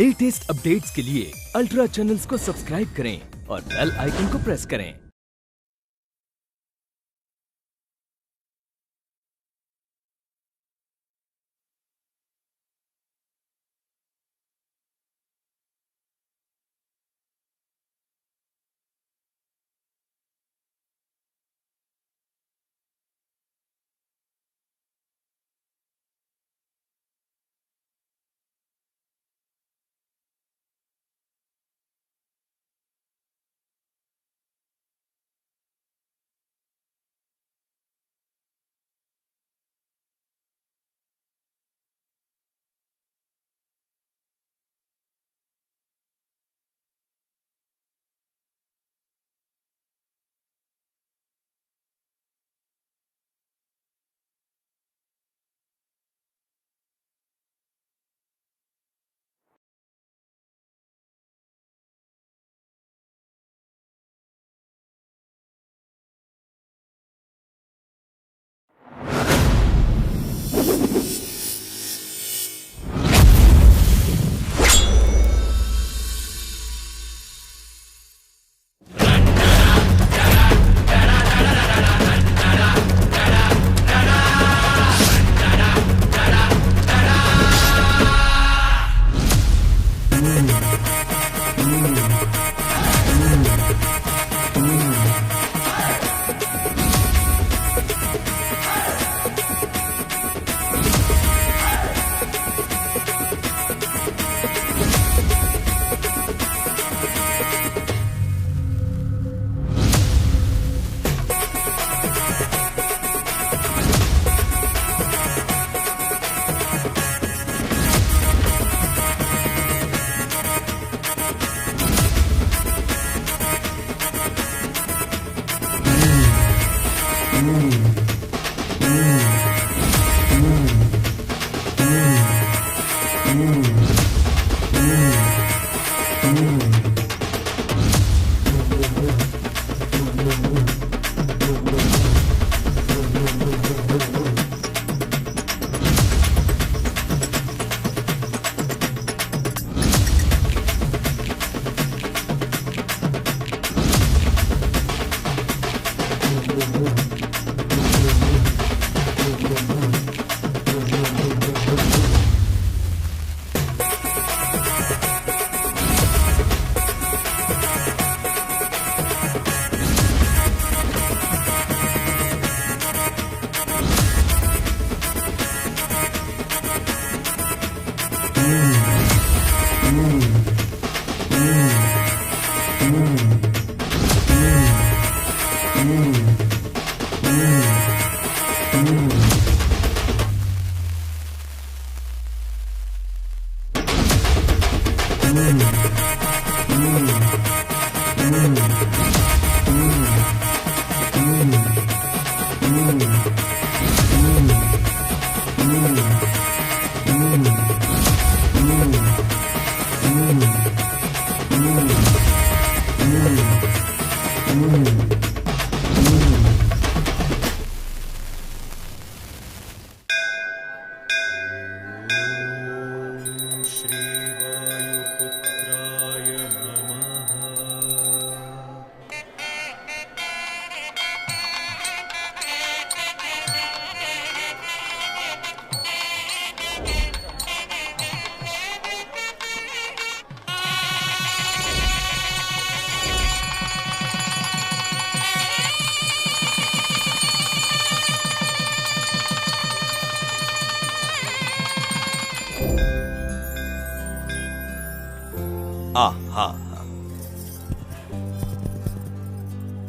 Latest updates के लिए ultra channels को सब्सक्राइब करें और बेल आइकन को प्रेस करें।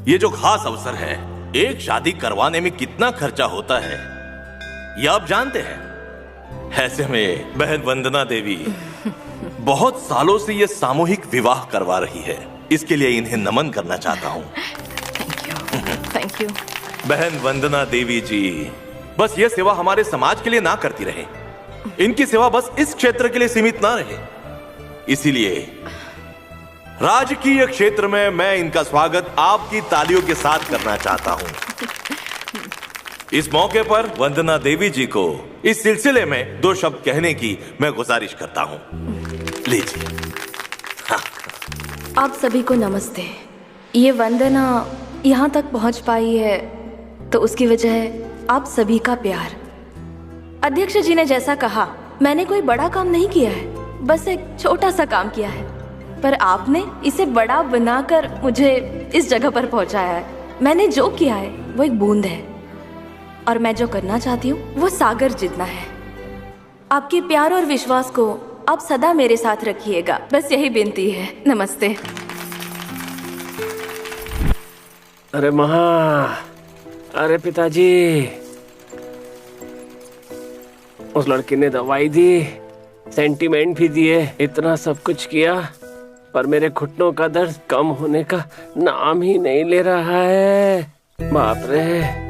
ये जो खास अवसर है, एक शादी करवाने में कितना खर्चा होता है ये आप जानते हैं। ऐसे में बहन वंदना देवी बहुत सालों से ये सामूहिक विवाह करवा रही है, इसके लिए इन्हें नमन करना चाहता हूँ। Thank you. बहन वंदना देवी जी बस ये सेवा हमारे समाज के लिए ना करती रहे, इनकी सेवा बस इस क्षेत्र के लिए सीमित ना रहे, इसीलिए राजकीय क्षेत्र में मैं इनका स्वागत आपकी तालियों के साथ करना चाहता हूं। इस मौके पर वंदना देवी जी को इस सिलसिले में 2 शब्द कहने की मैं गुजारिश करता हूं। लीजिए। आप सभी को नमस्ते। ये वंदना यहाँ तक पहुँच पाई है तो उसकी वजह है आप सभी का प्यार। अध्यक्ष जी ने जैसा कहा, मैंने कोई बड़ा काम नहीं किया है, बस एक छोटा सा काम किया है, पर आपने इसे बड़ा बनाकर मुझे इस जगह पर पहुंचाया है। मैंने जो किया है वो एक बूंद है और मैं जो करना चाहती हूँ वो सागर जितना है। आपके प्यार और विश्वास को आप सदा मेरे साथ रखिएगा, बस यही विनती है। नमस्ते। अरे माँ, अरे पिताजी, उस लड़की ने दवाई दी, सेंटीमेंट भी दिए, इतना सब कुछ किया, पर मेरे घुटनों का दर्द कम होने का नाम ही नहीं ले रहा है। बाप रे।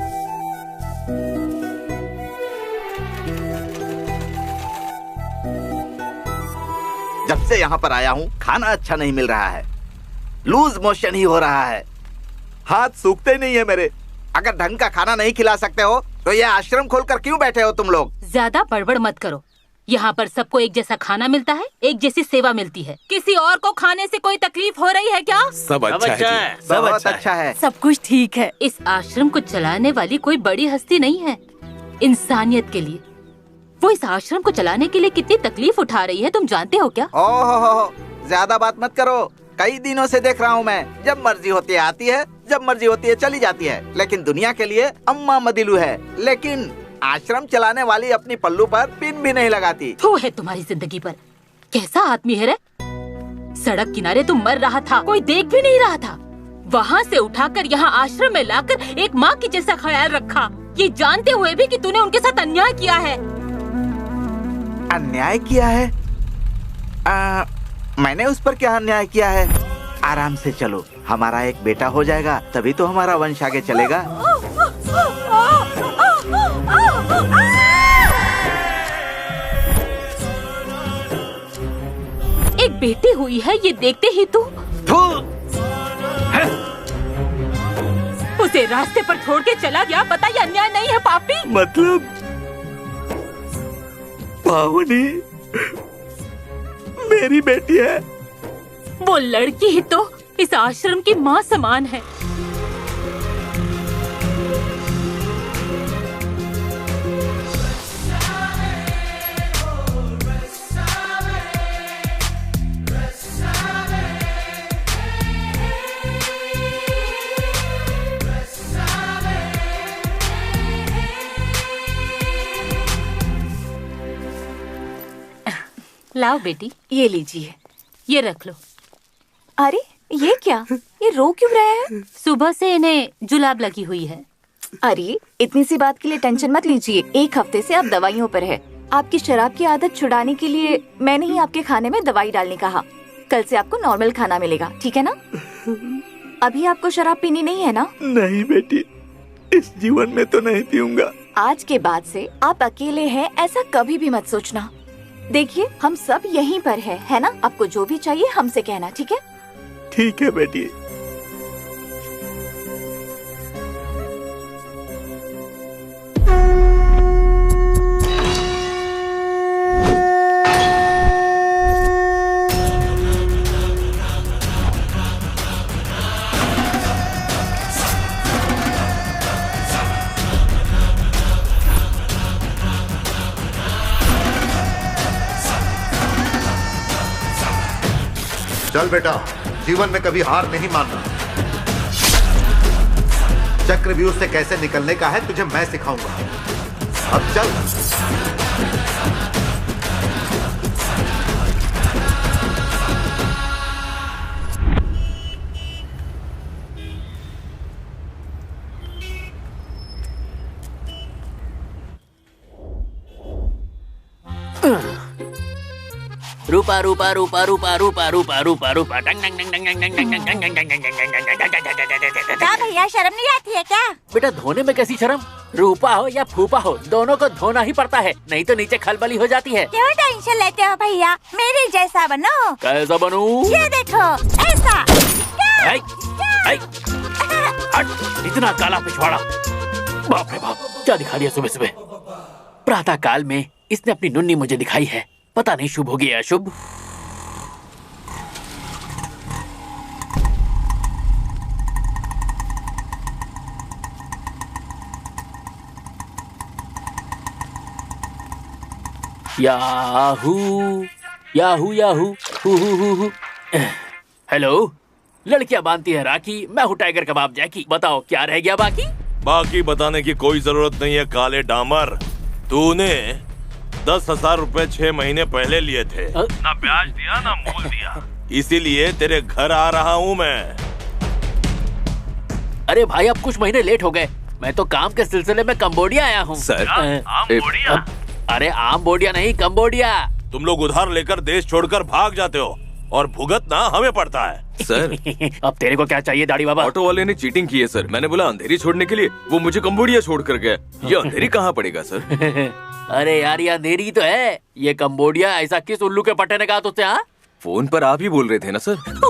जब से यहाँ पर आया हूँ खाना अच्छा नहीं मिल रहा है, लूज मोशन ही हो रहा है, हाथ सूखते नहीं है मेरे। अगर ढंग का खाना नहीं खिला सकते हो तो ये आश्रम खोलकर क्यों बैठे हो तुम लोग? ज्यादा बड़बड़ मत करो। यहाँ पर सबको एक जैसा खाना मिलता है, एक जैसी सेवा मिलती है। किसी और को खाने से कोई तकलीफ हो रही है क्या? सब अच्छा है जी, सब अच्छा है। सब कुछ ठीक है। इस आश्रम को चलाने वाली कोई बड़ी हस्ती नहीं है। इंसानियत के लिए वो इस आश्रम को चलाने के लिए कितनी तकलीफ उठा रही है, तुम जानते हो क्या? ओहो, ज्यादा बात मत करो। कई दिनों से देख रहा हूँ मैं, जब मर्जी होती है आती है, जब मर्जी होती है चली जाती है, लेकिन दुनिया के लिए अम्मा मदिलू है, लेकिन आश्रम चलाने वाली अपनी पल्लू पर पिन भी नहीं लगाती। थू है तुम्हारी जिंदगी पर। कैसा आदमी है रे? सड़क किनारे तुम मर रहा था, कोई देख भी नहीं रहा था, वहाँ से उठाकर यहाँ आश्रम में लाकर एक माँ की जैसा ख्याल रखा, ये जानते हुए भी कि तूने उनके साथ अन्याय किया है। अन्याय किया है? मैंने उस पर क्या अन्याय किया है? आराम से चलो, हमारा एक बेटा हो जाएगा, तभी तो हमारा वंश आगे चलेगा। एक बेटी हुई है, ये देखते ही तू उसे रास्ते पर छोड़ के चला गया। पता ये अन्याय नहीं है पापी? मतलब पावनी मेरी बेटी है। वो लड़की ही तो इस आश्रम की माँ समान है। लाओ बेटी, ये लीजिए, ये रख लो। अरे ये क्या, ये रो क्यों रहे हैं? सुबह से इन्हें जुलाब लगी हुई है। अरे इतनी सी बात के लिए टेंशन मत लीजिए, एक हफ्ते से आप दवाइयों पर है। आपकी शराब की आदत छुड़ाने के लिए मैंने ही आपके खाने में दवाई डालने कहा। कल से आपको नॉर्मल खाना मिलेगा, ठीक है ना? अभी आपको शराब पीनी नहीं है ना? नहीं बेटी, इस जीवन में तो नहीं पीऊंगा। आज के बाद से आप अकेले हैं ऐसा कभी भी मत सोचना। देखिए हम सब यहीं पर है ना? आपको जो भी चाहिए हमसे कहना, ठीक है? ठीक है बेटी। चल बेटा, जीवन में कभी हार नहीं मानना। चक्रव्यूह से कैसे निकलने का है तुझे मैं सिखाऊंगा। अब चल। रूपा रूपा रूपा रूपा रूपा रूपा रूपा रूपा डंग डंग डंग डंग डंग डंग डंग डंग डंग डंग। क्या भैया, शर्म नहीं आती है क्या? बेटा धोने में कैसी शर्म? रूपा हो या फूफा हो, दोनों को धोना ही पड़ता है, नहीं तो नीचे खलबली हो जाती है। क्यों टेंशन लेते हो भैया, मेरे जैसा बनो। कैसा बनूं? ये देखो ऐसा। इतना काला पिछवाड़ा, बाप रे बाप, क्या दिखा दिया सुबह सुबह। प्रातः काल में इसने अपनी नुन्नी मुझे दिखाई है, पता नहीं शुभ होगी या अशुभ। याहू याहू याहू हू हू हू हू। हेलो, लड़कियां बांधती है राखी, मैं हूँ टाइगर कबाब जैकी। बताओ क्या रह गया बाकी? बाकी बताने की कोई जरूरत नहीं है काले डामर। तूने 10,000 रुपए 6 महीने पहले लिए थे, ना ब्याज दिया ना मूल दिया, इसीलिए तेरे घर आ रहा हूँ मैं। अरे भाई, अब कुछ महीने लेट हो गए। मैं तो काम के सिलसिले में कंबोडिया आया हूँ। सर, अरे आम्बोडिया नहीं, कंबोडिया। तुम लोग उधार लेकर देश छोड़कर भाग जाते हो और भुगतना हमें पड़ता है। सर अब तेरे को क्या चाहिए दाढ़ी बाबा? ऑटो वाले ने चीटिंग की है सर। मैंने बोला अंधेरी छोड़ने के लिए, वो मुझे कंबोडिया छोड़ कर गया। ये अंधेरी कहाँ पड़ेगा सर? अरे यार, ये अंधेरी तो है, ये कंबोडिया। ऐसा किस उल्लू के पट्टे ने कहा तुझसे? हाँ, फोन पर आप ही बोल रहे थे ना सर? कट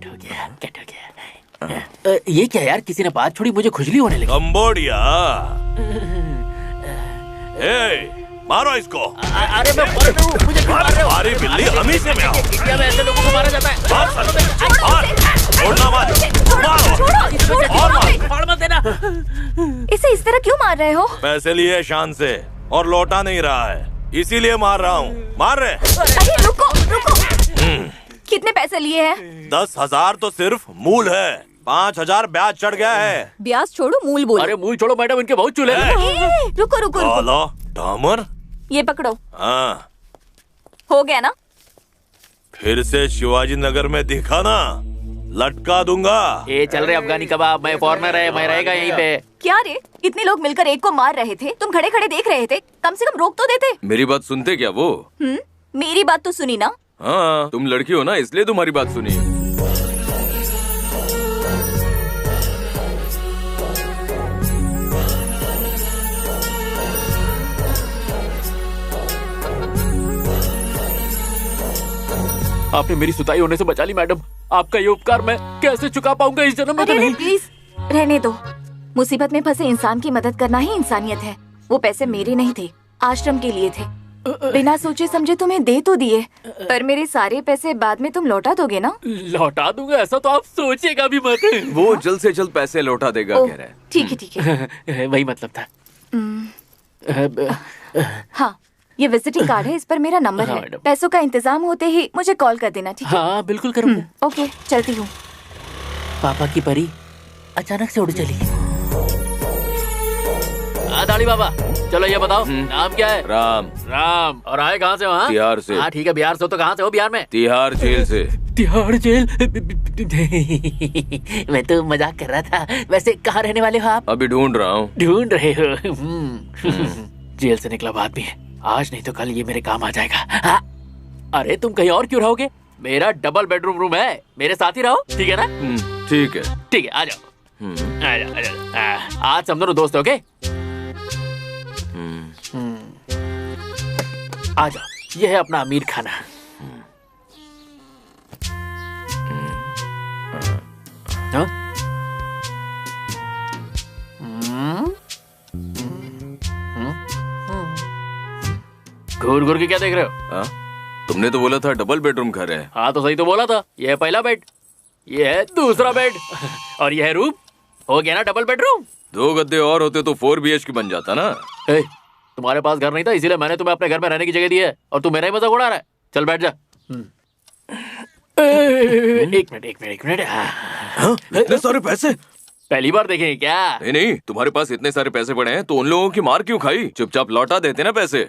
हो गया, कट हो गया। ये क्या यार, किसी ने बात छोड़ी, मुझे खुजली होने लगी। कंबोडिया। मारो इसको। अरे मैं मर रहा हूँ, मुझे क्यों मार रहे हो? हमारी बिल्ली हमी से में आओ। इंडिया में ऐसे लोगों को मारा जाता है। छोड़ना मत, मारो। मार मत देना। इसे इस तरह क्यों मार रहे हो? पैसे लिए शान से और लौटा नहीं रहा है, इसीलिए मार रहा हूँ। मार रहे। अरे रुको रुको, कितने पैसे लिए हैं? 10,000 तो सिर्फ मूल है, 5,000 ब्याज चढ़ गया है। ब्याज छोड़ो, मूल बोलो। अरे मूल छोड़ो मैडम, इनके बहुत चूल्हे हैं। रुको रुको रुको, काला डामर। ये पकड़ो। हाँ, हो गया ना? फिर से शिवाजी नगर में दिखा ना, लटका दूंगा। ये चल रहे अफगानी कबाब, मैं फॉरनर है, मैं रहेगा यहीं पे। क्या रे, इतने लोग मिलकर एक को मार रहे थे, तुम खड़े खड़े देख रहे थे? कम से कम रोक तो देते। मेरी बात सुनते क्या वो? मेरी बात तो सुनी ना। हाँ, तुम लड़की हो ना, इसलिए तुम्हारी बात सुनी। आपने मेरी सुताई होने से बचा ली मैडम। आपका ये उपकार मैं कैसे चुका पाऊंगा इस जन्म में तो नहीं। प्लीज रहने दो। मुसीबत में फंसे इंसान की मदद करना ही इंसानियत है। वो पैसे मेरे नहीं थे, आश्रम के लिए थे। बिना सोचे समझे तुम्हें दे तो दिए, पर मेरे सारे पैसे बाद में तुम लौटा दोगे ना? लौटा दूंगा ऐसा तो आप सोचिएगा भी मत। वो जल्द से जल्द पैसे लौटा देगा कह रहा है। ठीक है। वही मतलब था। हाँ, ये विजिटिंग कार्ड है, इस पर मेरा नंबर हाँ, है। मैडम। पैसों का इंतजाम होते ही मुझे कॉल कर देना, ठीक है? हाँ बिल्कुल करूँगा। ओके, चलती हूँ। पापा की परी अचानक से उड़ चली। दाढ़ी बाबा, चलो ये बताओ नाम क्या है? राम। राम। और आए कहाँ से? वहाँ तिहाड़ से। हाँ ठीक है, बिहार से हो तो कहाँ से हो बिहार में? तिहाड़ जेल से। तिहाड़ जेल? मैं तो मजाक कर रहा था। वैसे कहाँ रहने वाले हो आप? अभी ढूंढ रहा हूँ। ढूंढ रहे हो? जेल से निकला बात भी है, आज नहीं तो कल ये मेरे काम आ जाएगा। हाँ। अरे तुम कहीं और क्यों रहोगे? मेरा डबल बेडरूम रूम है, मेरे साथ ही रहो, ठीक है ना? ठीक है। ठीक है, आ जाओ। आ जाओ, आ जाओ। आज हम दोनों दोस्त हो, ओके? आ जाओ, ये है अपना अमीर खाना। हाँ? घूर घूर के क्या देख रहे हो? हाँ? तुमने तो बोला था डबल बेडरूम घर है। हाँ तो सही तो बोला था। ये है पहला बेड, ये है दूसरा बेड, और ये है रूम। हो गया ना डबल बेडरूम। 2 गद्दे और होते तो 4 BHK बन जाता ना। तुम्हारे पास घर नहीं था, इसीलिए मैंने तुम्हें अपने घर में रहने की जगह दी है, और तू मेरा ही मजाक उड़ा रहा है। चल बैठ जा। एक मिनट। हाँ? इतने सारे पैसे पहली बार देखे क्या? नहीं, तुम्हारे पास इतने सारे पैसे पड़े हैं तो उन लोगों की मार क्यों खाई? चुपचाप लौटा देते ना पैसे।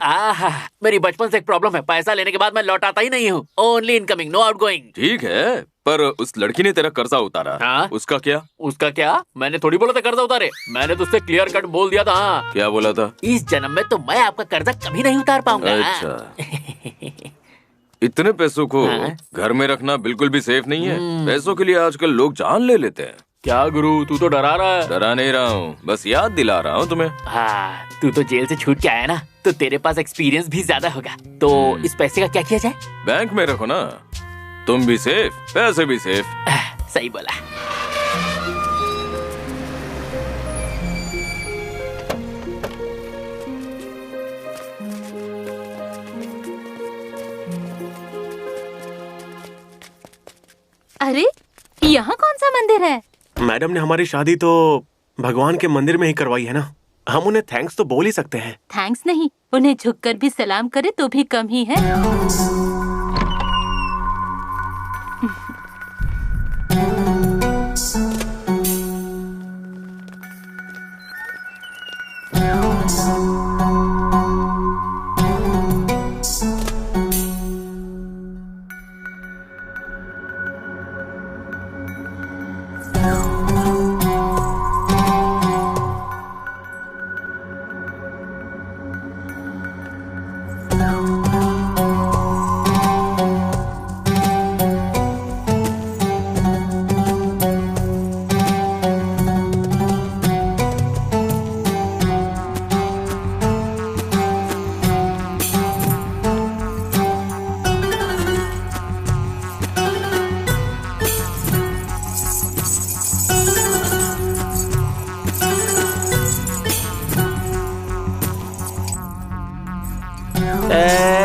मेरी बचपन से एक प्रॉब्लम है, पैसा लेने के बाद मैं लौटाता ही नहीं हूँ। Only incoming, no outgoing. ठीक है, पर उस लड़की ने तेरा कर्जा उतारा। हाँ? उसका क्या? उसका क्या? मैंने थोड़ी बोला था कर्जा उतारे, मैंने तो उससे क्लियर कट बोल दिया था। हाँ। क्या बोला था? इस जन्म में तो मैं आपका कर्जा कभी नहीं उतार पाऊंगा। अच्छा। इतने पैसों को घर में रखना बिल्कुल भी सेफ नहीं है। पैसों के लिए आजकल लोग जान ले लेते हैं। क्या गुरु, तू तो डरा रहा है। डरा नहीं रहा हूँ, बस याद दिला रहा हूँ तुम्हें। हाँ, तू तो जेल से छूट के आया ना, तो तेरे पास एक्सपीरियंस भी ज्यादा होगा। तो इस पैसे का क्या किया जाए? बैंक में रखो ना, तुम भी सेफ, पैसे भी सेफ। सही बोला। अरे यहाँ कौन सा मंदिर है? मैडम ने हमारी शादी तो भगवान के मंदिर में ही करवाई है ना। हम उन्हें थैंक्स तो बोल ही सकते हैं। थैंक्स नहीं, उन्हें झुककर भी सलाम करे तो भी कम ही है।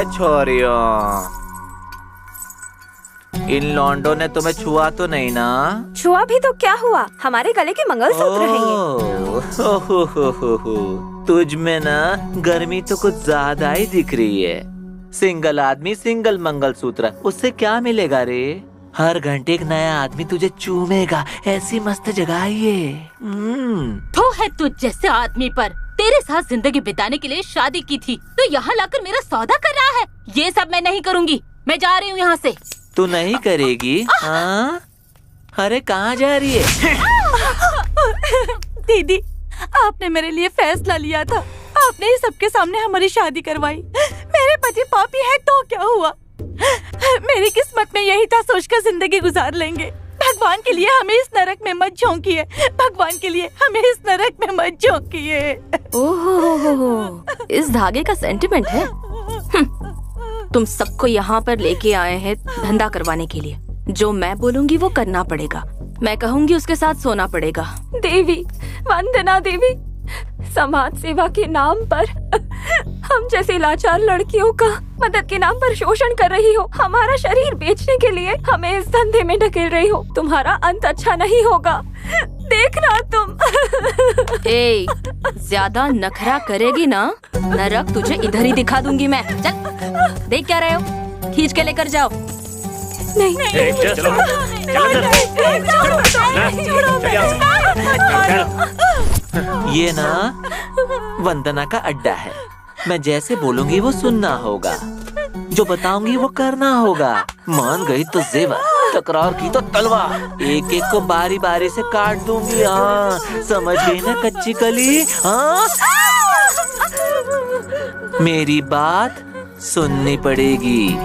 छोरियों, इन लौंडों ने तुम्हें छुआ तो नहीं ना? छुआ भी तो क्या हुआ, हमारे गले के मंगलसूत्र हैं ये। तुझ में ना गर्मी तो कुछ ज्यादा ही दिख रही है। सिंगल आदमी सिंगल मंगलसूत्र, उससे क्या मिलेगा रे? हर घंटे एक नया आदमी तुझे चूमेगा, ऐसी मस्त जगह है ये। तो है तुझ जैसे आदमी पर। तेरे साथ जिंदगी बिताने के लिए शादी की थी, तो यहाँ लाकर मेरा सौदा कर रहा है। ये सब मैं नहीं करूँगी, मैं जा रही हूँ यहाँ से। तू नहीं करेगी? हाँ? अरे कहाँ जा रही है? दीदी, आपने मेरे लिए फैसला लिया था, आपने ही सबके सामने हमारी शादी करवाई। मेरे पति पापी है तो क्या हुआ? मेरी किस्मत में यही था, सोचकर जिंदगी गुजार लेंगे। भगवान के लिए हमें इस नरक में मत झोंकिए, भगवान के लिए हमें इस नरक में मत झोंकिए। ओहो, इस धागे का सेंटिमेंट है। तुम सबको यहाँ पर लेके आए हैं धंधा करवाने के लिए। जो मैं बोलूँगी वो करना पड़ेगा, मैं कहूँगी उसके साथ सोना पड़ेगा। देवी, वंदना देवी, समाज सेवा के नाम पर हम जैसे लाचार लड़कियों का मदद के नाम पर शोषण कर रही हो, हमारा शरीर बेचने के लिए हमें इस धंधे में ढकेल रही हो। तुम्हारा अंत अच्छा नहीं होगा, देखना तुम। ए, ज्यादा नखरा करेगी ना, नरक तुझे इधर ही दिखा दूंगी मैं। चल, देख क्या रहे हो, खींच के लेकर जाओ। नहीं, ये ना वंदना का अड्डा है। मैं जैसे बोलूंगी वो सुनना होगा, जो बताऊंगी वो करना होगा। मान गई तो जेवर, तकरार की तो तलवार, एक एक को बारी बारी से काट दूंगी। हाँ, समझ गई ना कच्ची कली? हाँ, मेरी बात सुननी पड़ेगी।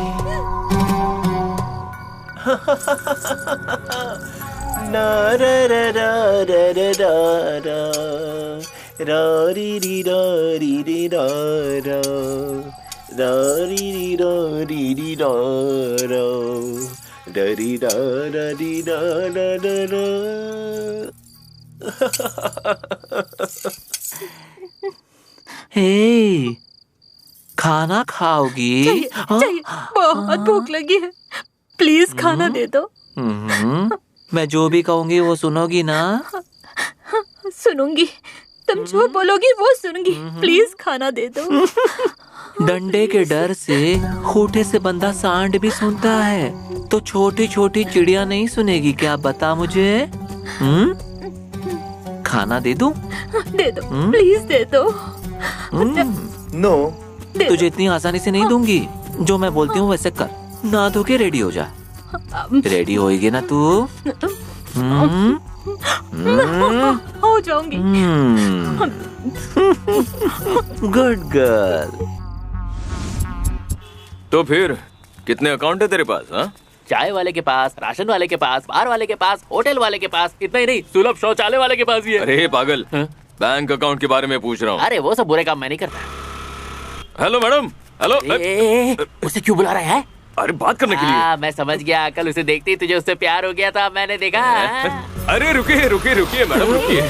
ना रा रा रा रा रा रा रा री री रा री री रा रा रा री री रा री री रा रा रा री रा रा री रा रा रा रा। हे, खाना खाओगी? चाहिए, बहुत भूख लगी है, प्लीज खाना दे दो। मैं जो भी कहूंगी वो सुनोगी ना? सुनूंगी, तुम जो बोलोगी वो सुनूंगी, प्लीज खाना दे दो। डंडे के डर से खूंटे से बंधा सांड भी सुनता है, तो छोटी छोटी चिड़िया नहीं सुनेगी क्या? बता मुझे। खाना दे दूं? दे दो, प्लीज दे दो। नो, तुझे इतनी आसानी से नहीं दूंगी। जो मैं बोलती हूँ वैसे कर, ना धो के रेडी हो जा। रेडी होएगी ना तू? हो जाऊंगी। Good girl. तो फिर कितने अकाउंट है तेरे पास? हाँ, चाय वाले के पास, राशन वाले के पास, बार वाले के पास, होटल वाले के पास, इतना ही नहीं, सुलभ शौचालय वाले के पास भी है। अरे पागल, बैंक अकाउंट के बारे में पूछ रहा हूँ। अरे वो सब बुरे काम मैं नहीं करता। Hello madam, hello. उसे क्यों बुला रहा है? अरे बात करने के लिए। मैं समझ गया, कल उसे देखते ही तुझे उससे प्यार हो गया था, मैंने देखा। अरे रुकिए रुकिए रुकिए मैडम, रुकिए।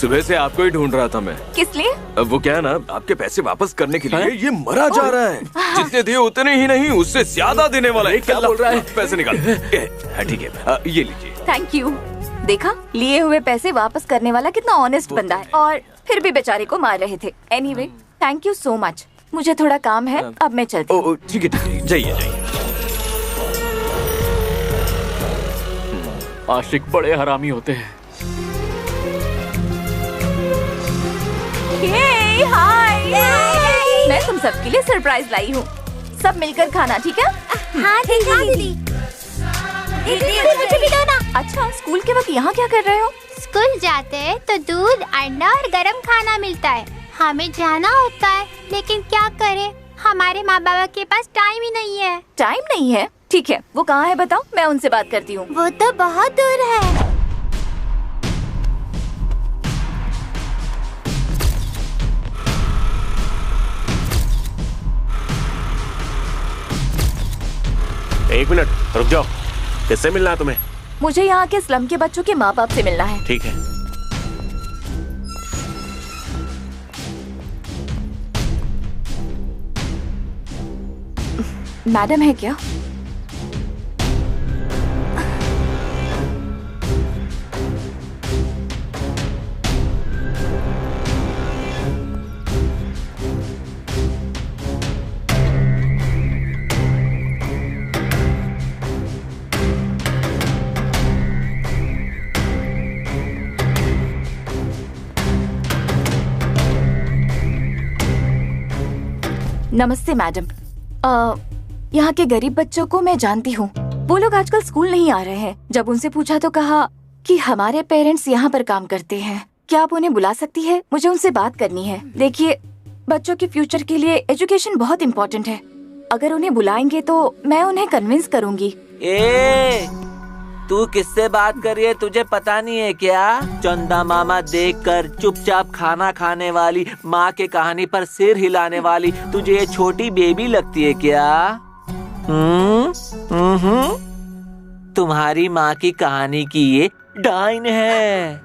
सुबह से आपको ही ढूंढ रहा था मैं। किस लिए? अब वो क्या है ना, आपके पैसे वापस करने के लिए ये मरा जा रहा है। जितने दिए उतने ही नहीं, उससे ज्यादा देने वाला है। क्या बोल रहा है? पैसे निकाल। ठीक है, ये लीजिए। Thank you. देखा, लिए हुए पैसे वापस करने वाला कितना ऑनेस्ट बंदा है। और फिर भी बेचारे को मार रहे थे। Anyway, thank you so much. मुझे थोड़ा काम है, अब मैं चलती हूँ। ठीक है जाइए जाइए। आशिक बड़े हरामी होते हैं। हाय, मैं तुम सबके लिए सरप्राइज लाई हूँ। सब मिलकर खाना, ठीक है? हाँ दीदी। दीदी मुझे भी दो ना। अच्छा, स्कूल के वक्त यहाँ क्या कर रहे हो? स्कूल जाते हैं तो दूध, अंडा और गरम खाना मिलता है। हमें जाना होता है, लेकिन क्या करें, हमारे माँ बाबा के पास टाइम ही नहीं है। टाइम नहीं है? ठीक है, वो कहाँ है बताओ, मैं उनसे बात करती हूँ। वो तो बहुत दूर है। एक मिनट रुक जाओ। किससे मिलना है तुम्हें? मुझे यहाँ के स्लम के बच्चों के माँ बाप से मिलना है। ठीक है। मैडम है क्या? नमस्ते मैडम। यहाँ के गरीब बच्चों को मैं जानती हूँ। वो लोग आजकल स्कूल नहीं आ रहे हैं। जब उनसे पूछा तो कहा कि हमारे पेरेंट्स यहाँ पर काम करते हैं। क्या आप उन्हें बुला सकती है? मुझे उनसे बात करनी है। देखिए, बच्चों के फ्यूचर के लिए एजुकेशन बहुत इम्पोर्टेंट है। अगर उन्हें बुलाएंगे तो मैं उन्हें कन्विंस करूँगी। तू किससे बात कर रही है, तुझे पता नहीं है क्या? चंदा मामा देखकर चुपचाप खाना खाने वाली माँ के कहानी पर सिर हिलाने वाली तुझे ये छोटी बेबी लगती है क्या? तुम्हारी माँ की कहानी की ये डाइन है।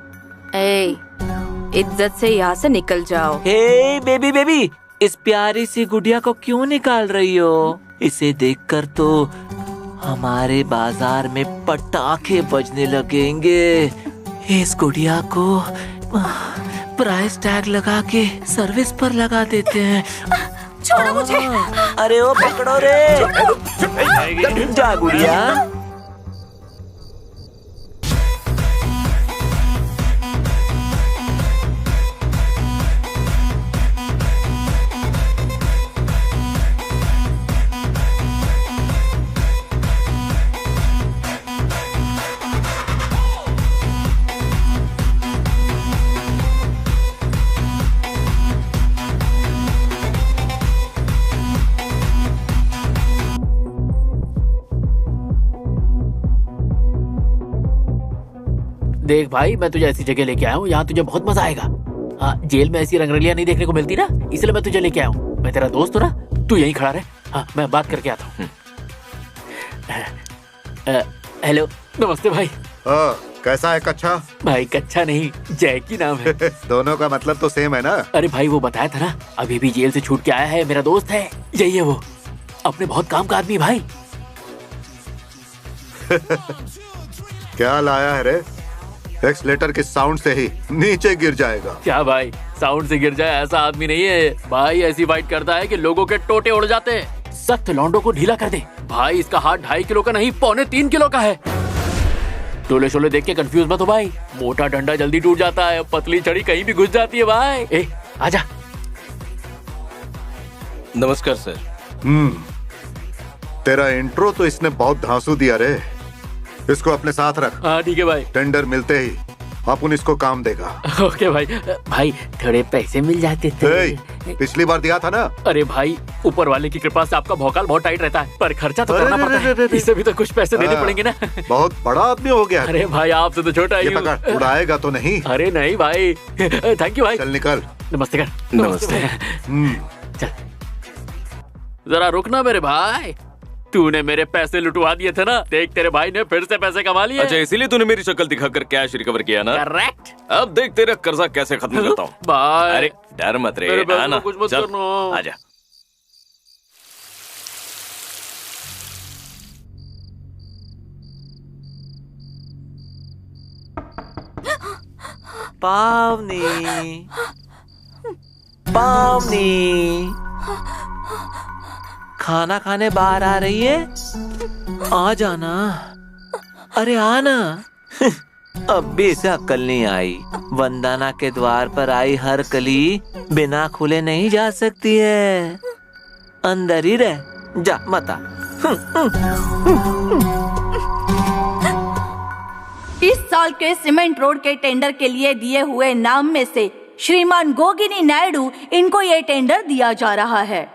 इज्जत से यहाँ से निकल जाओ। हे बेबी, इस प्यारी सी गुड़िया को क्यों निकाल रही हो? इसे देखकर तो हमारे बाजार में पटाखे बजने लगेंगे। इस गुड़िया को प्राइस टैग लगा के सर्विस पर लगा देते हैं। छोड़ो मुझे। अरे ओ पकड़ो रे। जा गुड़िया। देख भाई, मैं तुझे ऐसी जगह लेके आया हूँ, यहाँ तुझे बहुत मजा आएगा। हाँ, जेल में ऐसी रंगरलियां नहीं देखने को मिलती ना, इसलिए मैं तुझे लेके आया हूँ। मैं तेरा दोस्त हूँ ना, तू यहीं खड़ा रहे। हाँ, मैं बात करके आता हूँ। हेलो, नमस्ते भाई। कैसा है कच्चा? भाई कच्चा नहीं, जैकी नाम है। दोनों का मतलब तो सेम है ना? अरे भाई, वो बताया था ना, अभी भी जेल से छूट के आया है, मेरा दोस्त है। यही है वो, अपने बहुत काम का आदमी भाई। क्या लाया है रे? एक्सलेटर के साउंड से ही नीचे गिर जाएगा। क्या भाई, साउंड से गिर जाए ऐसा आदमी नहीं है भाई। ऐसी फाइट करता है कि लोगों के टोटे उड़ जाते हैं। सख्त लौंडों को ढीला कर दे भाई। इसका हाथ 2.5 किलो का नहीं, 3.25 किलो का है। टोले शोले देख के कंफ्यूज मत हो भाई। मोटा डंडा जल्दी टूट जाता है, पतली छड़ी कहीं भी घुस जाती है भाई। आजा। नमस्कार सर। तेरा इंट्रो तो इसने बहुत धांसू दिया रे। इसको अपने साथ रख। हाँ ठीक है भाई। टेंडर मिलते ही अपन इसको काम देगा। ओके भाई। भाई थोड़े पैसे मिल जाते थे। पिछली बार दिया था ना? अरे भाई, ऊपर वाले की कृपा से आपका भौकाल बहुत टाइट रहता है, पर खर्चा तो करना पड़ता है। इससे भी तो कुछ पैसे देने पड़ेंगे ना। बहुत बड़ा आदमी हो गया। अरे भाई, आपसे तो छोटा ही हूँ। उड़ाएगा तो नहीं? अरे नहीं भाई। थैंक यू भाई। चल निकल। नमस्ते कर। नमस्ते। चल जरा रुकना मेरे भाई, तूने मेरे पैसे लुटवा दिए थे ना। देख, तेरे भाई ने फिर से पैसे कमा लिए। अच्छा, इसीलिए तूने मेरी शक्ल दिखाकर कैश रिकवर किया ना? करेक्ट। अब देख तेरा कर्जा कैसे खत्म करता हूँ। भाई अरे डर मत रे, आना। कुछ मत करना। आजा। पावनी, पावनी खाना खाने बाहर आ रही है? आ जाना। अरे आना। अब भी इसे अक्ल नहीं आई। वंदना के द्वार पर आई हर कली बिना खुले नहीं जा सकती है। अंदर ही रह जा मत आ। इस साल के सीमेंट रोड के टेंडर के लिए दिए हुए नाम में से श्रीमान गोगिनी नायडू इनको ये टेंडर दिया जा रहा है।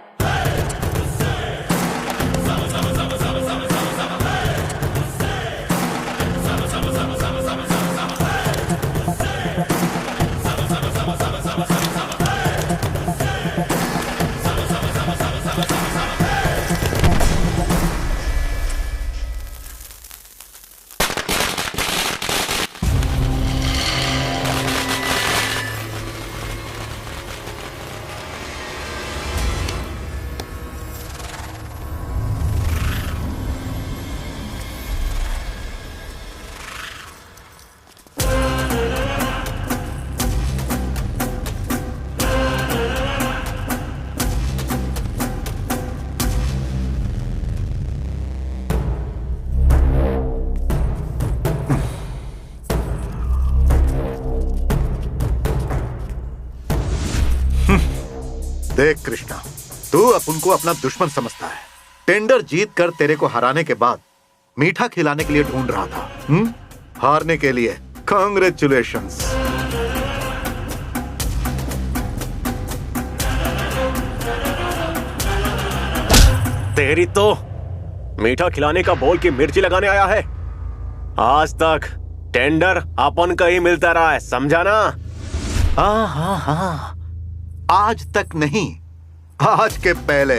देख कृष्णा, तू अपन को अपना दुश्मन समझता है। टेंडर जीत कर तेरे को हराने के बाद मीठा खिलाने के लिए ढूंढ रहा था। हारने के लिए कांग्रेचुलेशंस। तेरी तो मीठा खिलाने का बोल की मिर्ची लगाने आया है। आज तक टेंडर अपन का ही मिलता रहा है, समझा ना? हाँ, आज तक नहीं, आज के पहले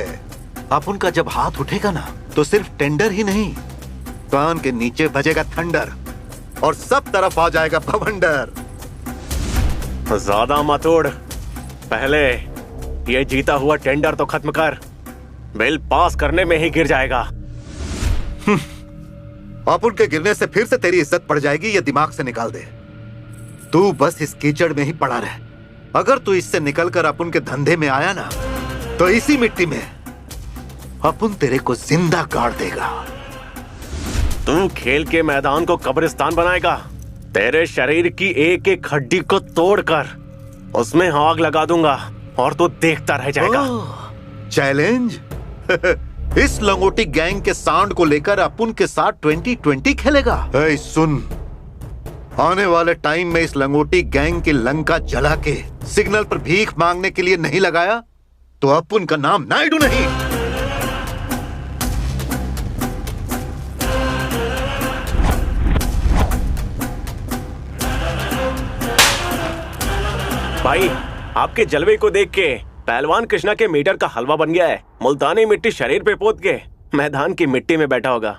अपन का जब हाथ उठेगा ना तो सिर्फ टेंडर ही नहीं, कान के नीचे बजेगा थंडर और सब तरफ आ जाएगा भवंडर। ज्यादा मत उड़, पहले ये जीता हुआ टेंडर तो खत्म कर। बिल पास करने में ही गिर जाएगा। अपन के गिरने से फिर से तेरी इज्जत पड़ जाएगी, ये दिमाग से निकाल दे। तू बस इस कीचड़ में ही पड़ा रहे। अगर तू इससे निकलकर अपन के धंधे में आया ना तो इसी मिट्टी में अपन तेरे को जिंदा गाड़ देगा। तू खेल के मैदान को कब्रिस्तान बनाएगा। तेरे शरीर की एक एक हड्डी को तोड़कर उसमें आग लगा दूंगा और तू देखता रह जाएगा। चैलेंज? इस लंगोटी गैंग के साउंड को लेकर अपन के साथ 2020 खेलेगा? सुन, आने वाले टाइम में इस लंगोटी गैंग की लंका जला के सिग्नल पर भीख मांगने के लिए नहीं लगाया तो अपन का नाम नायडू नहीं। भाई, आपके जलवे को देख के पहलवान कृष्णा के मीटर का हलवा बन गया है। मुल्तानी मिट्टी शरीर पे पोत के मैदान की मिट्टी में बैठा होगा।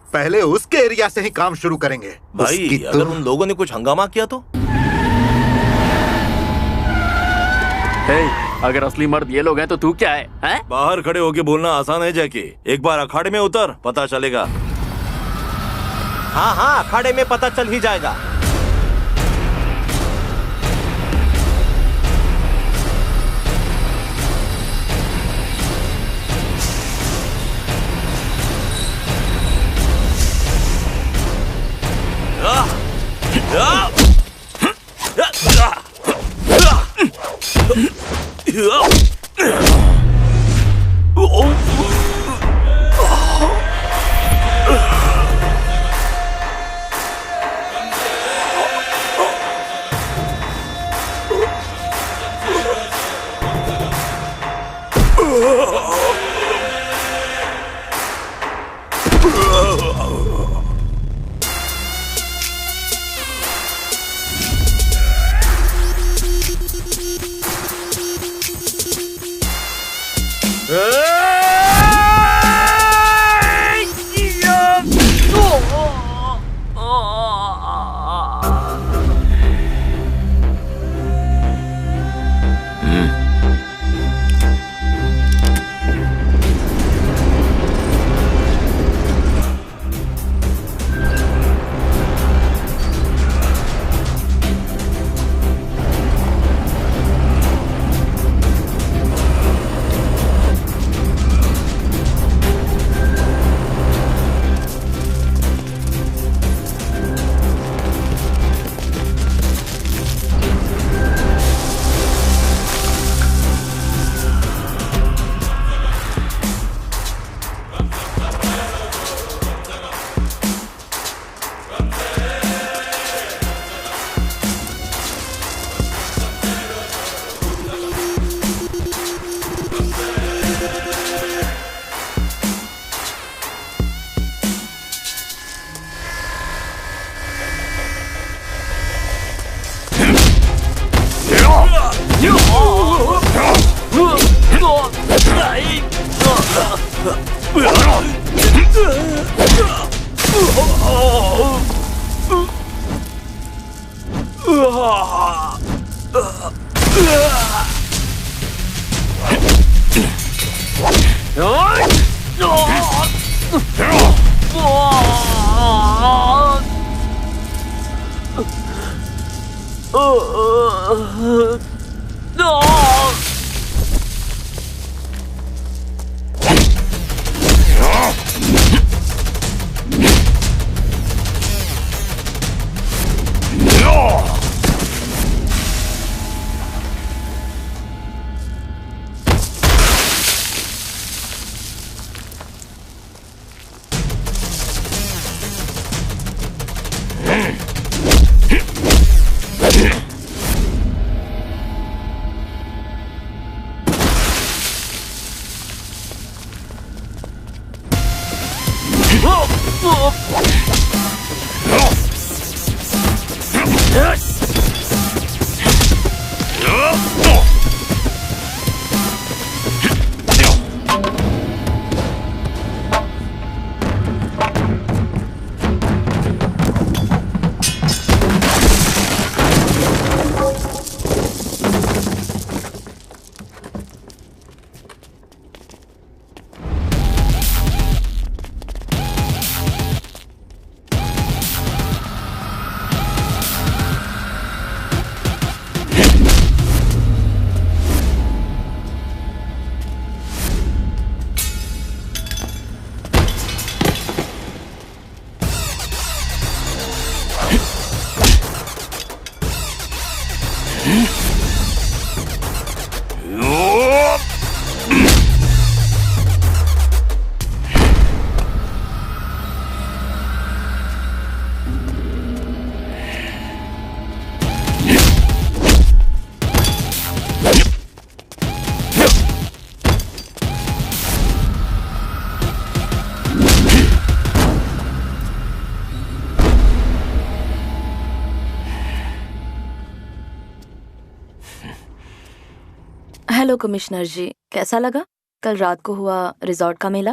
पहले उसके एरिया से ही काम शुरू करेंगे। भाई, अगर उन लोगों ने कुछ हंगामा किया तो? अगर असली मर्द ये लोग हैं तो तू क्या है? बाहर खड़े होके बोलना आसान है जैकी। एक बार अखाड़े में उतर, पता चलेगा। हाँ, अखाड़े में पता चल ही जाएगा। हेलो कमिश्नर जी, कैसा लगा कल रात को हुआ रिजॉर्ट का मेला?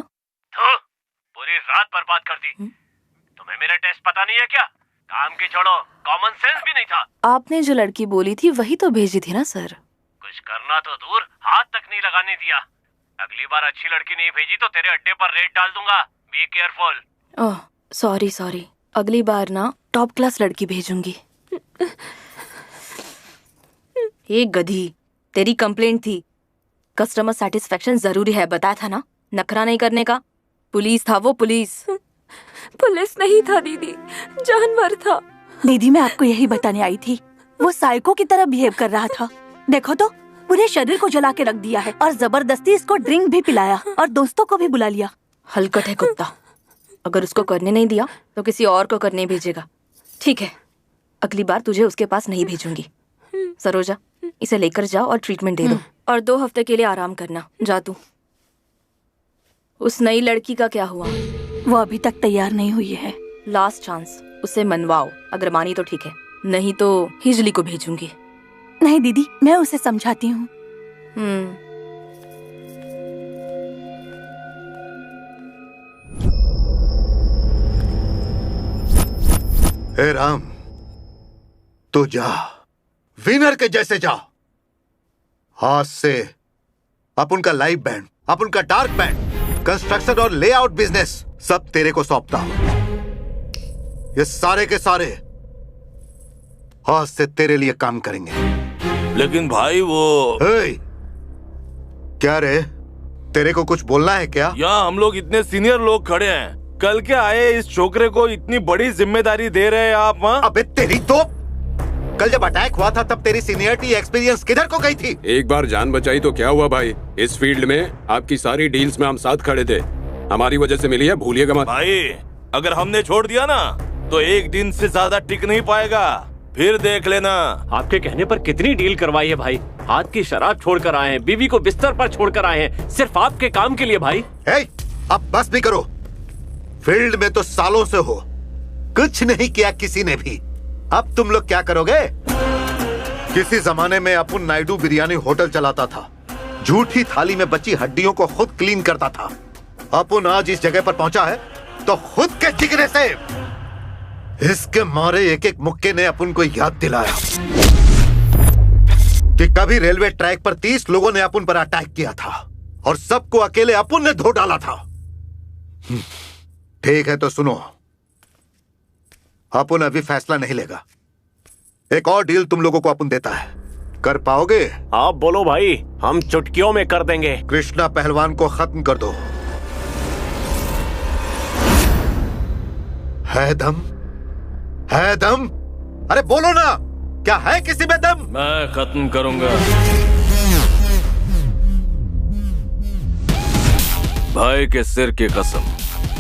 पूरी रात बर्बाद कर दी। तुम्हें मेरा टेस्ट पता नहीं है क्या? काम की छोड़ो, कॉमन सेंस भी नहीं था। आपने जो लड़की बोली थी वही तो भेजी थी ना सर। कुछ करना तो दूर, हाथ तक नहीं लगाने दिया। अगली बार अच्छी लड़की नहीं भेजी तो तेरे अड्डे पर रेड डाल दूंगा। Be careful. ओह सॉरी, अगली बार ना टॉप क्लास लड़की भेजूंगी। ये गधी, तेरी कंप्लेंट थी। कस्टमर सेटिस्फेक्शन जरूरी है, बताया था ना, नखरा नहीं करने का। पुलिस था वो, पुलिस नहीं था दीदी, जानवर था। दीदी मैं आपको यही बताने आई थी, वो साइको की तरह बिहेव कर रहा था। देखो तो पूरे शरीर को जला के रख दिया है और जबरदस्ती इसको ड्रिंक भी पिलाया और दोस्तों को भी बुला लिया। हलकट है कुत्ता, अगर उसको करने नहीं दिया तो किसी और को करने भेजेगा। ठीक है, अगली बार तुझे उसके पास नहीं भेजूंगी। सरोजा, इसे लेकर जाओ और ट्रीटमेंट दे दो और 2 हफ्ते के लिए आराम करना। जा तू। उस नई लड़की का क्या हुआ? वो अभी तक तैयार नहीं हुई है। लास्ट चांस, उसे मनवाओ। अगर मानी तो ठीक है, नहीं तो हिजली को भेजूंगी। नहीं दीदी, मैं उसे समझाती हूँ। हे राम, तो जा, विनर के जैसे जा। आज से अपन का लाइव बैंड, अपन का डार्क बैंड, कंस्ट्रक्शन और लेआउट बिजनेस सब तेरे को सौंपता हूं। ये सारे के सारे आज से तेरे लिए काम करेंगे। लेकिन भाई वो क्या रे, तेरे को कुछ बोलना है क्या? यहाँ हम लोग इतने सीनियर लोग खड़े हैं, कल के आए इस छोकरे को इतनी बड़ी जिम्मेदारी दे रहे हैं आप? अबे तेरी तो, कल जब अटैक हुआ था तब तेरी सीनियरिटी एक्सपीरियंस किधर को गई थी? एक बार जान बचाई तो क्या हुआ भाई? इस फील्ड में आपकी सारी डील्स में हम साथ खड़े थे, हमारी वजह से मिली है, भूलिएगा मत। भाई अगर हमने छोड़ दिया ना तो एक दिन से ज्यादा टिक नहीं पाएगा। फिर देख लेना। आपके कहने पर कितनी डील करवाई है भाई। हाथ की शराब छोड़कर आए हैं, बीवी को बिस्तर पर छोड़कर आए हैं, सिर्फ आपके काम के लिए भाई। अब बस भी करो। फील्ड में तो सालों से हो, कुछ नहीं किया किसी ने भी। अब तुम लोग क्या करोगे? किसी जमाने में अपुन नायडू बिरयानी होटल चलाता था, झूठी थाली में बची हड्डियों को खुद क्लीन करता था। अपुन आज इस जगह पर पहुंचा है तो खुद के जिगरे से। इसके मारे एक एक मुक्के ने अपुन को याद दिलाया कि कभी रेलवे ट्रैक पर 30 लोगों ने अपुन पर अटैक किया था और सबको अकेले अपुन ने धो डाला था। ठीक है तो सुनो, अपुन अभी फैसला नहीं लेगा। एक और डील तुम लोगों को अपुन देता है, कर पाओगे? आप बोलो भाई, हम चुटकियों में कर देंगे। कृष्णा पहलवान को खत्म कर दो। है दम? है दम? अरे बोलो ना, क्या है किसी में दम? मैं खत्म करूंगा। भाई के सिर की कसम,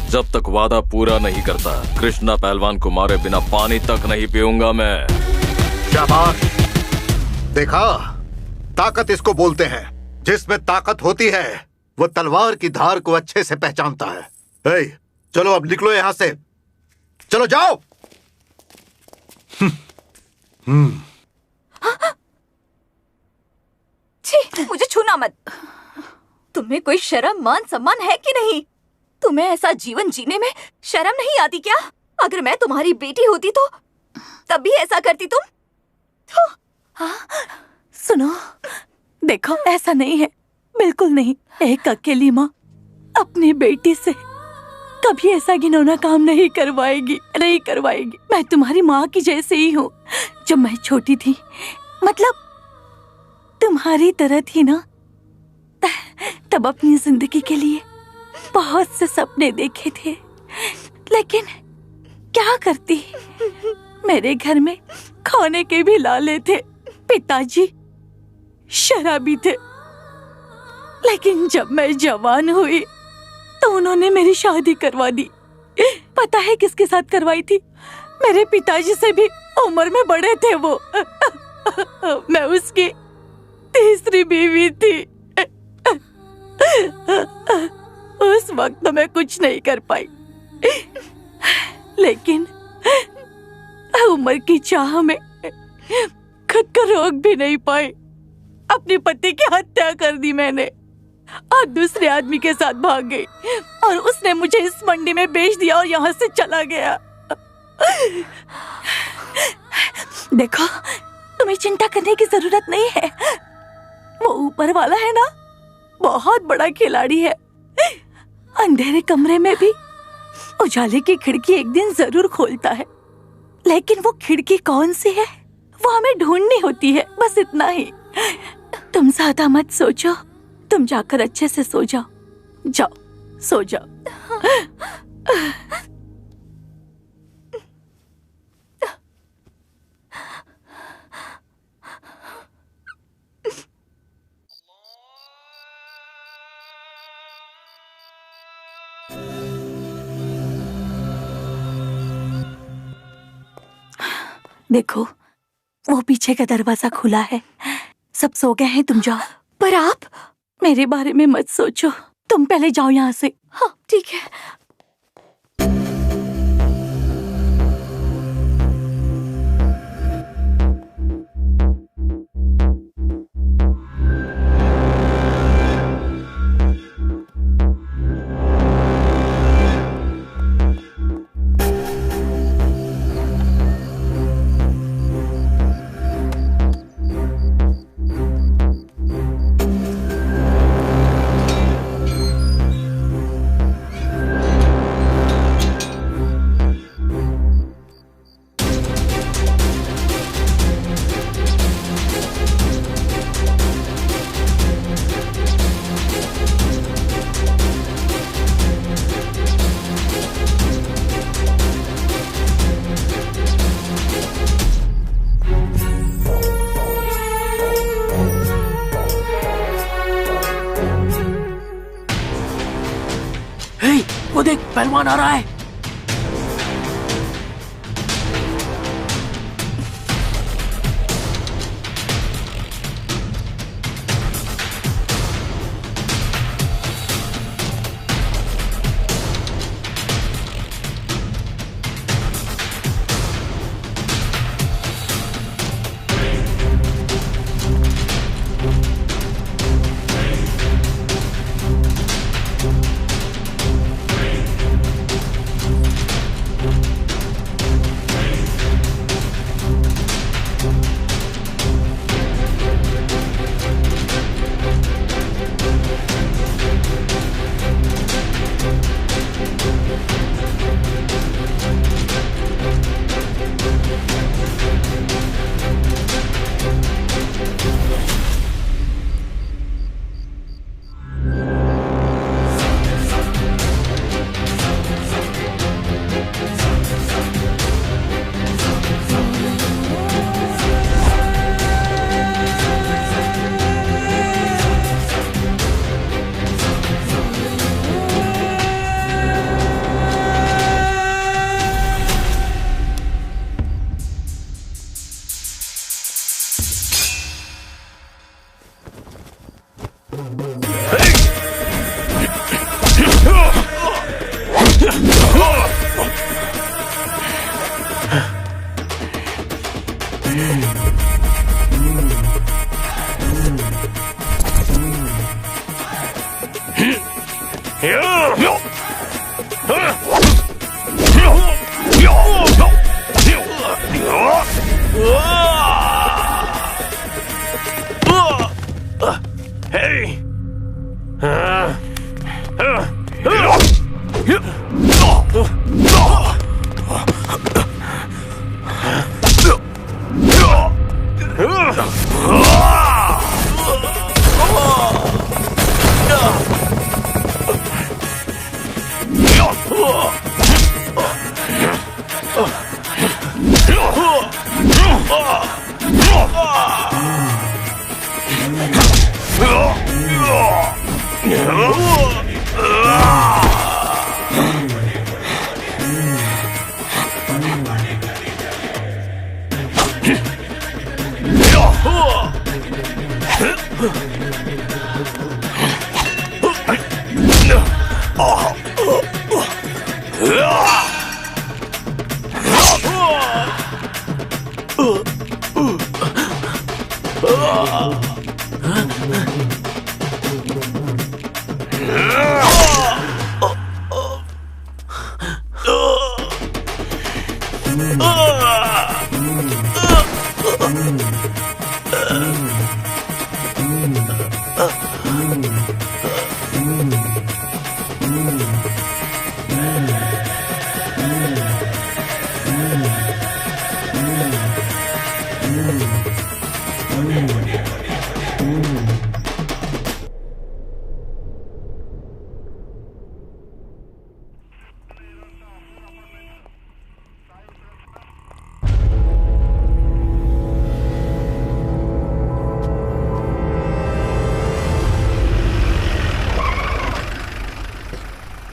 जब तक वादा पूरा नहीं करता कृष्णा पहलवान को मारे बिना पानी तक नहीं पीऊंगा मैं। शाबाश, देखा, ताकत इसको बोलते हैं। जिसमें ताकत होती है वो तलवार की धार को अच्छे से पहचानता है। ए, चलो अब निकलो यहां से, चलो जाओ। छी, मुझे छूना मत। तुम्हें कोई शर्म मान सम्मान है कि नहीं? तुम्हें ऐसा जीवन जीने में शर्म नहीं आती क्या? अगर मैं तुम्हारी बेटी होती तो तब भी ऐसा करती तुम? सुनो, देखो ऐसा नहीं है, बिल्कुल नहीं। एक अकेली माँ अपनी बेटी से कभी ऐसा घिनौना काम नहीं करवाएगी। मैं तुम्हारी माँ की जैसे ही हूँ। जब मैं छोटी थी, मतलब तुम्हारी तरह थी ना, तब अपनी जिंदगी के लिए बहुत से सपने देखे थे, लेकिन क्या करती, मेरे घर में खाने के भी लाले थे। पिताजी शराबी थे, लेकिन जब मैं जवान हुई तो उन्होंने मेरी शादी करवा दी। पता है किसके साथ करवाई थी? मेरे पिताजी से भी उम्र में बड़े थे वो। मैं उसकी तीसरी बीवी थी। उस वक्त तो मैं कुछ नहीं कर पाई, लेकिन उम्र की चाह में खुद को रोक भी नहीं पाई। अपने पति की हत्या कर दी मैंने और दूसरे आदमी के साथ भाग गई और उसने मुझे इस मंडी में बेच दिया और यहाँ से चला गया। देखो, तुम्हें चिंता करने की जरूरत नहीं है। वो ऊपर वाला है ना, बहुत बड़ा खिलाड़ी है। अंधेरे कमरे में भी उजाले की खिड़की एक दिन जरूर खोलता है, लेकिन वो खिड़की कौन सी है वो हमें ढूंढनी होती है, बस इतना ही। तुम ज्यादा मत सोचो, तुम जाकर अच्छे से सो जाओ। जाओ, सो जाओ। देखो, वो पीछे का दरवाजा खुला है, सब सो गए हैं, तुम जाओ। पर आप मेरे बारे में मत सोचो, तुम पहले जाओ यहाँ से। हाँ, ठीक है। वो देख, पहलवान आ रहा है।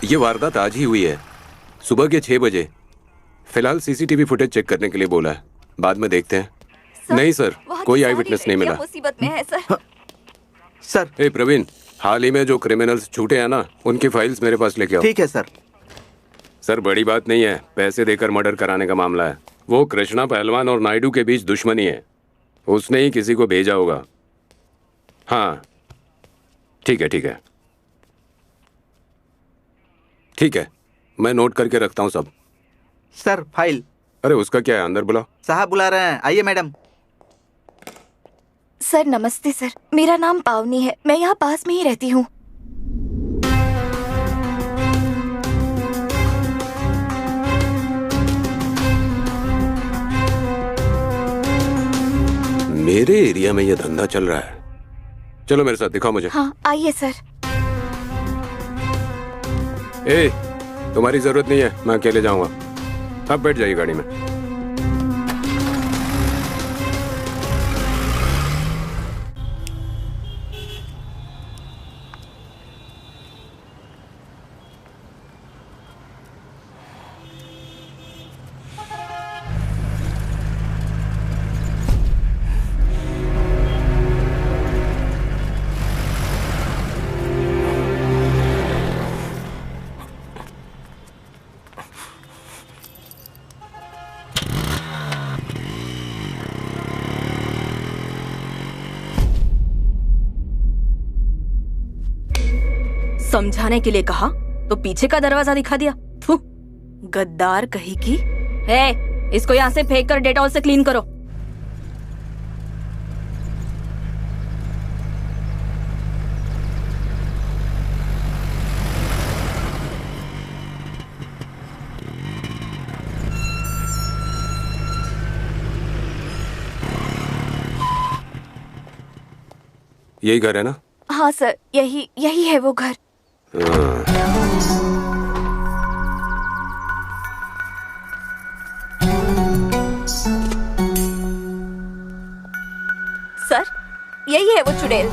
ये वारदात आज ही हुई है, सुबह के 6 बजे। फिलहाल सीसीटीवी फुटेज चेक करने के लिए बोला है, बाद में देखते हैं। नहीं सर, कोई आई विटनेस नहीं मिला। मुसीबत में है सर। सर। ए प्रवीण, हाल ही में जो क्रिमिनल्स छूटे हैं ना, उनकी फाइल्स मेरे पास लेके आओ। ठीक है सर। सर बड़ी बात नहीं है, पैसे देकर मर्डर कराने का मामला है। वो कृष्णा पहलवान और नायडू के बीच दुश्मनी है, उसने ही किसी को भेजा होगा। हाँ ठीक है, ठीक है, ठीक है, मैं नोट करके रखता हूँ सब। Sir file. अरे उसका क्या है, अंदर बुलाओ। साहब बुला रहे हैं, आइए मैडम। सर नमस्ते सर, मेरा नाम पावनी है, मैं यहाँ पास में ही रहती हूँ। मेरे एरिया में ये धंधा चल रहा है। चलो मेरे साथ, दिखाओ मुझे। हाँ आइए सर। ए, तुम्हारी जरूरत नहीं है, मैं अकेले जाऊंगा। आप बैठ जाइए गाड़ी में। समझाने के लिए कहा तो पीछे का दरवाजा दिखा दिया। थू, गद्दार कहीं की। है, इसको यहाँ से फेंक कर डेटॉल से क्लीन करो। यही घर है ना? हाँ सर, यही है वो घर। सर यही है वो चुड़ैल,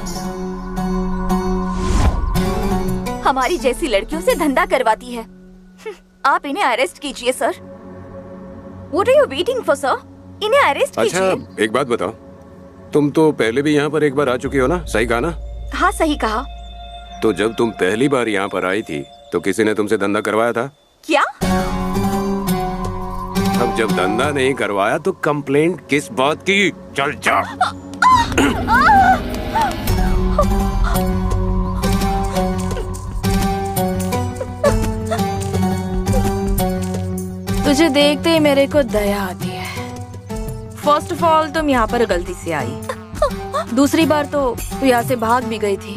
हमारी जैसी लड़कियों से धंधा करवाती है। आप इन्हें अरेस्ट कीजिए sir. What are you waiting for, sir? इन्हें अरेस्ट कीजिए। अच्छा एक बात बताओ, तुम तो पहले भी यहाँ पर एक बार आ चुकी हो ना, सही कहा ना? हाँ सही कहा। तो जब तुम पहली बार यहाँ पर आई थी तो किसी ने तुमसे धंधा करवाया था? क्या? अब जब धंधा नहीं करवाया तो कंप्लेंट किस बात की? चल जा। तुझे देखते ही मेरे को दया आती है। फर्स्ट ऑफ ऑल तुम यहाँ पर गलती से आई, दूसरी बार तो तू यहाँ से भाग भी गई थी,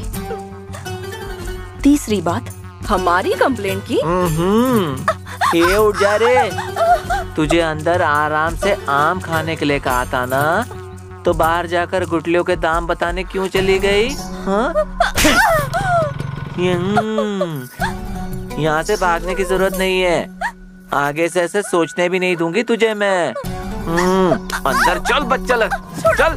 तीसरी बात हमारी कंप्लेंट की। ये उठ जा रे। तुझे अंदर आराम से आम खाने के लिए कहा था ना, तो बाहर जाकर गुटलियों के दाम बताने क्यों चली गई? हाँ? यहाँ से भागने की जरूरत नहीं है, आगे से ऐसे सोचने भी नहीं दूंगी तुझे मैं। अंदर चल बच्चा लग, चल।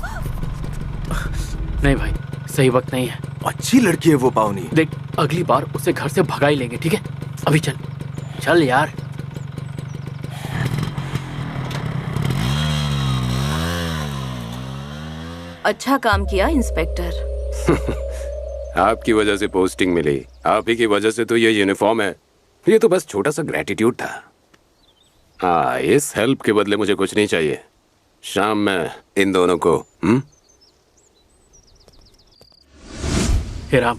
नहीं भाई, सही वक्त नहीं है। अच्छी लड़की है वो पावनी। देख, अगली बार उसे घर से भगा ही लेंगे, ठीक है? अभी चल चल यार। अच्छा काम किया इंस्पेक्टर। आपकी वजह से पोस्टिंग मिली, आप ही की वजह से तो ये यूनिफॉर्म है। ये तो बस छोटा सा ग्रेटिट्यूड था। हाँ, इस हेल्प के बदले मुझे कुछ नहीं चाहिए। शाम में इन दोनों को हे राम,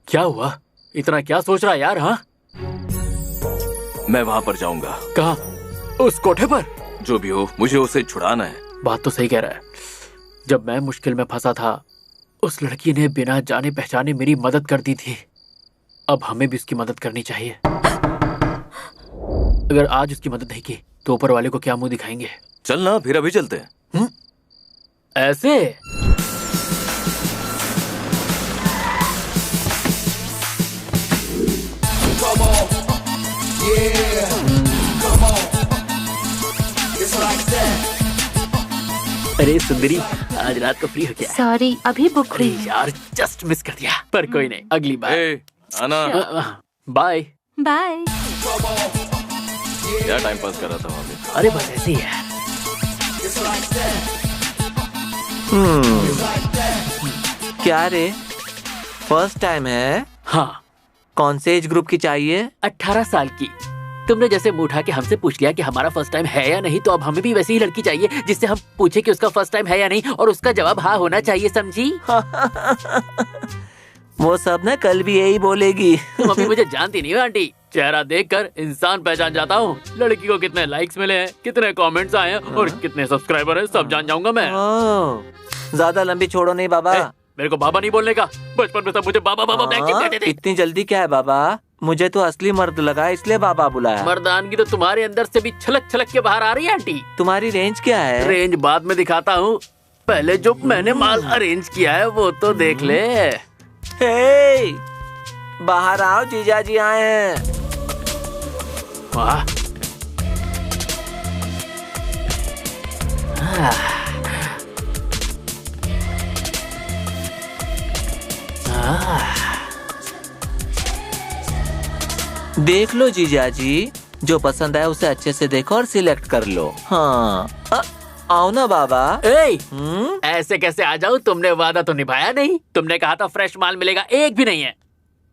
क्या हुआ? इतना क्या सोच रहा है यार? हाँ, मैं वहां पर जाऊंगा। कहाँ? उस कोठे पर? जो भी हो, मुझे उसे छुड़ाना है। बात तो सही कह रहा है। जब मैं मुश्किल में फंसा था, उस लड़की ने बिना जाने पहचाने मेरी मदद कर दी थी। अब हमें भी उसकी मदद करनी चाहिए। अगर आज उसकी मदद नहीं की तो ऊपर वाले को क्या मुंह दिखाएंगे? चल ना, फिर अभी चलते हैं। ऐसे? अरे सुंदरी, आज रात को फ्री हो क्या? सॉरी, अभी बुक हुई। यार जस्ट मिस कर दिया, पर कोई नहीं, अगली बार। आना। Bye bye. क्या टाइम पास कर रहा था वहाँ पे? अरे बस ऐसे ही है। क्या रे, फर्स्ट टाइम है? हाँ। कौन से एज ग्रुप की चाहिए? 18 साल की। तुमने जैसे मुंह उठा के हमसे पूछ लिया कि हमारा फर्स्ट टाइम है या नहीं, तो अब हमें भी वैसी ही लड़की चाहिए जिससे हम पूछे कि उसका फर्स्ट टाइम है या नहीं, और उसका जवाब हाँ होना चाहिए, समझी? वो सब ना कल भी यही बोलेगी। तुम अभी मुझे जानती नहीं हो आंटी। चेहरा देखकर इंसान पहचान जाता हूँ। लड़की को कितने लाइक्स मिले हैं, कितने कमेंट्स आए हैं और कितने सब्सक्राइबर हैं, सब जान जाऊंगा मैं। ज्यादा लंबी छोड़ो नहीं बाबा। मेरे को बाबा नहीं बोलने का। बचपन में सब मुझे बाबा बाबा कहते थे। इतनी जल्दी क्या है बाबा? मुझे तो असली मर्द लगा, इसलिए बाबा बुलाया। मर्दानगी तो तुम्हारे अंदर से भी छलक छलक के बाहर आ रही है आंटी। तुम्हारी रेंज क्या है? रेंज बाद में दिखाता हूँ, पहले जो मैंने माल अरेंज किया है वो तो देख ले। हे, बाहर आओ, जीजा जी आए हैं। वाह, देख लो जीजा जी, जो पसंद आए उसे अच्छे से देखो और सिलेक्ट कर लो। हाँ, आओ ना बाबा। ऐसे कैसे आ जाऊँ? तुमने वादा तो निभाया नहीं। तुमने कहा था फ्रेश माल मिलेगा, एक भी नहीं है।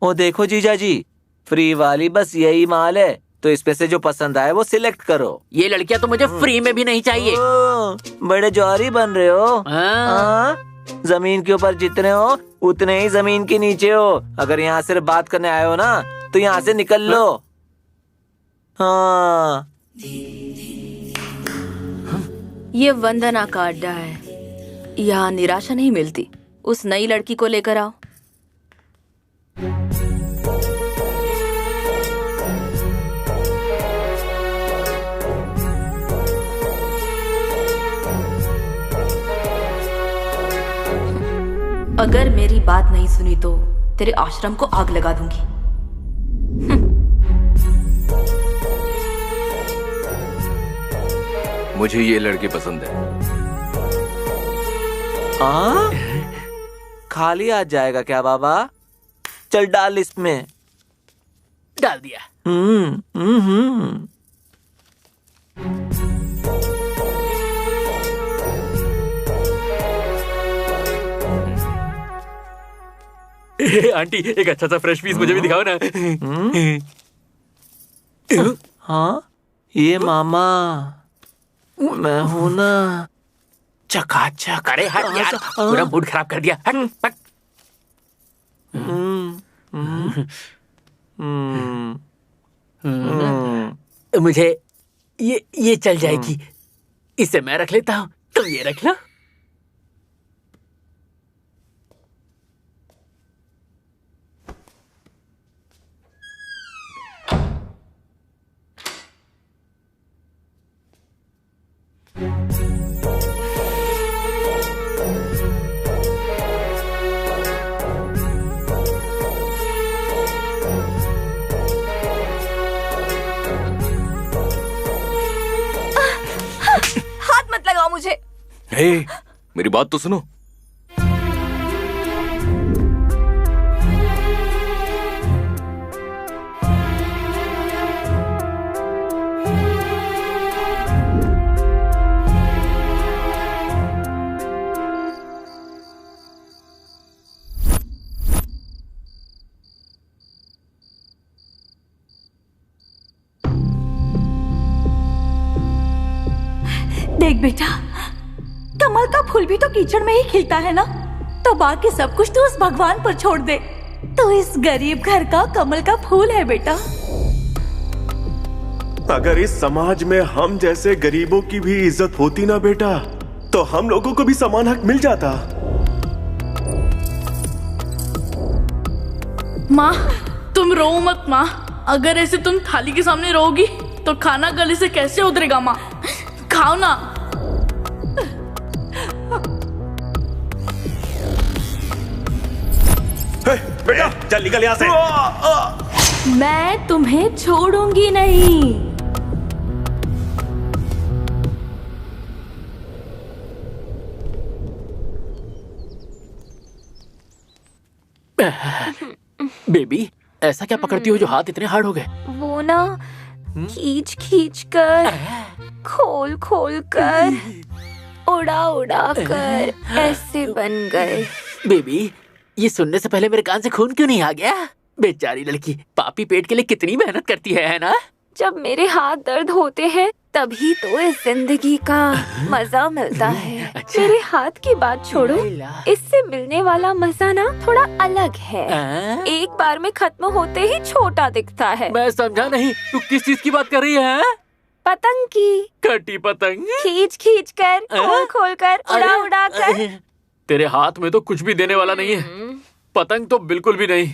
वो देखो जीजा जी, फ्री वाली बस यही माल है, तो इसमें से जो पसंद आए वो सिलेक्ट करो। ये लड़कियां तो मुझे फ्री में भी नहीं चाहिए। बड़े जौहरी बन रहे हो। जमीन के ऊपर जितने हो उतने ही जमीन के नीचे हो। अगर यहाँ सिर्फ बात करने आए हो ना, तो यहाँ से निकल लो। हाँ। ये वंदना का अड्डा है, यहाँ निराशा नहीं मिलती। उस नई लड़की को लेकर आओ। अगर मेरी बात नहीं सुनी तो तेरे आश्रम को आग लगा दूंगी। मुझे ये लड़की पसंद है। खाली आ जाएगा क्या बाबा? चल डाल इसमें। डाल दिया। आंटी एक अच्छा सा फ्रेश पीस मुझे भी दिखाओ ना। हाँ ये मामा मैं हूँ ना। चकाचक। अरे हट यार, पूरा मूड खराब कर दिया। हट हट। मुझे ये चल जाएगी। इसे मैं रख लेता हूँ, तुम ये रख लो। हाथ मत लगाओ मुझे। हे, मेरी बात तो सुनो। देख बेटा, कमल का फूल भी तो कीचड़ में ही खिलता है ना, तो बाकी सब कुछ तो उस भगवान पर छोड़ दे। तो इस गरीब घर का कमल का फूल है बेटा। अगर इस समाज में हम जैसे गरीबों की भी इज्जत होती ना बेटा, तो हम लोगों को भी समान हक मिल जाता। माँ तुम रो मत माँ, अगर ऐसे तुम थाली के सामने रोगी तो खाना गले से कैसे उतरेगा माँ। खाओ ना। बेटा चल निकल यहाँ से। मैं तुम्हें छोड़ूंगी नहीं। बेबी ऐसा क्या पकड़ती हो जो हाथ इतने हार्ड हो गए? वो ना खींच खींच कर, खोल खोल कर, उड़ा उड़ा कर ऐसे बन गए। बेबी ये सुनने से पहले मेरे कान से खून क्यों नहीं आ गया? बेचारी लड़की पापी पेट के लिए कितनी मेहनत करती है ना? जब मेरे हाथ दर्द होते हैं तभी तो इस जिंदगी का मजा मिलता है। अच्छा। मेरे हाथ की बात छोड़ो, इससे मिलने वाला मजा ना थोड़ा अलग है। एक बार में खत्म होते ही छोटा दिखता है। मैं समझा नहीं, तू किस चीज की बात कर रही है? पतंग की। कटी पतंग। खींच खींच कर, खोल खोल कर, उड़ा उड़ा कर। तेरे हाथ में तो कुछ भी देने वाला नहीं है, पतंग तो बिल्कुल भी नहीं।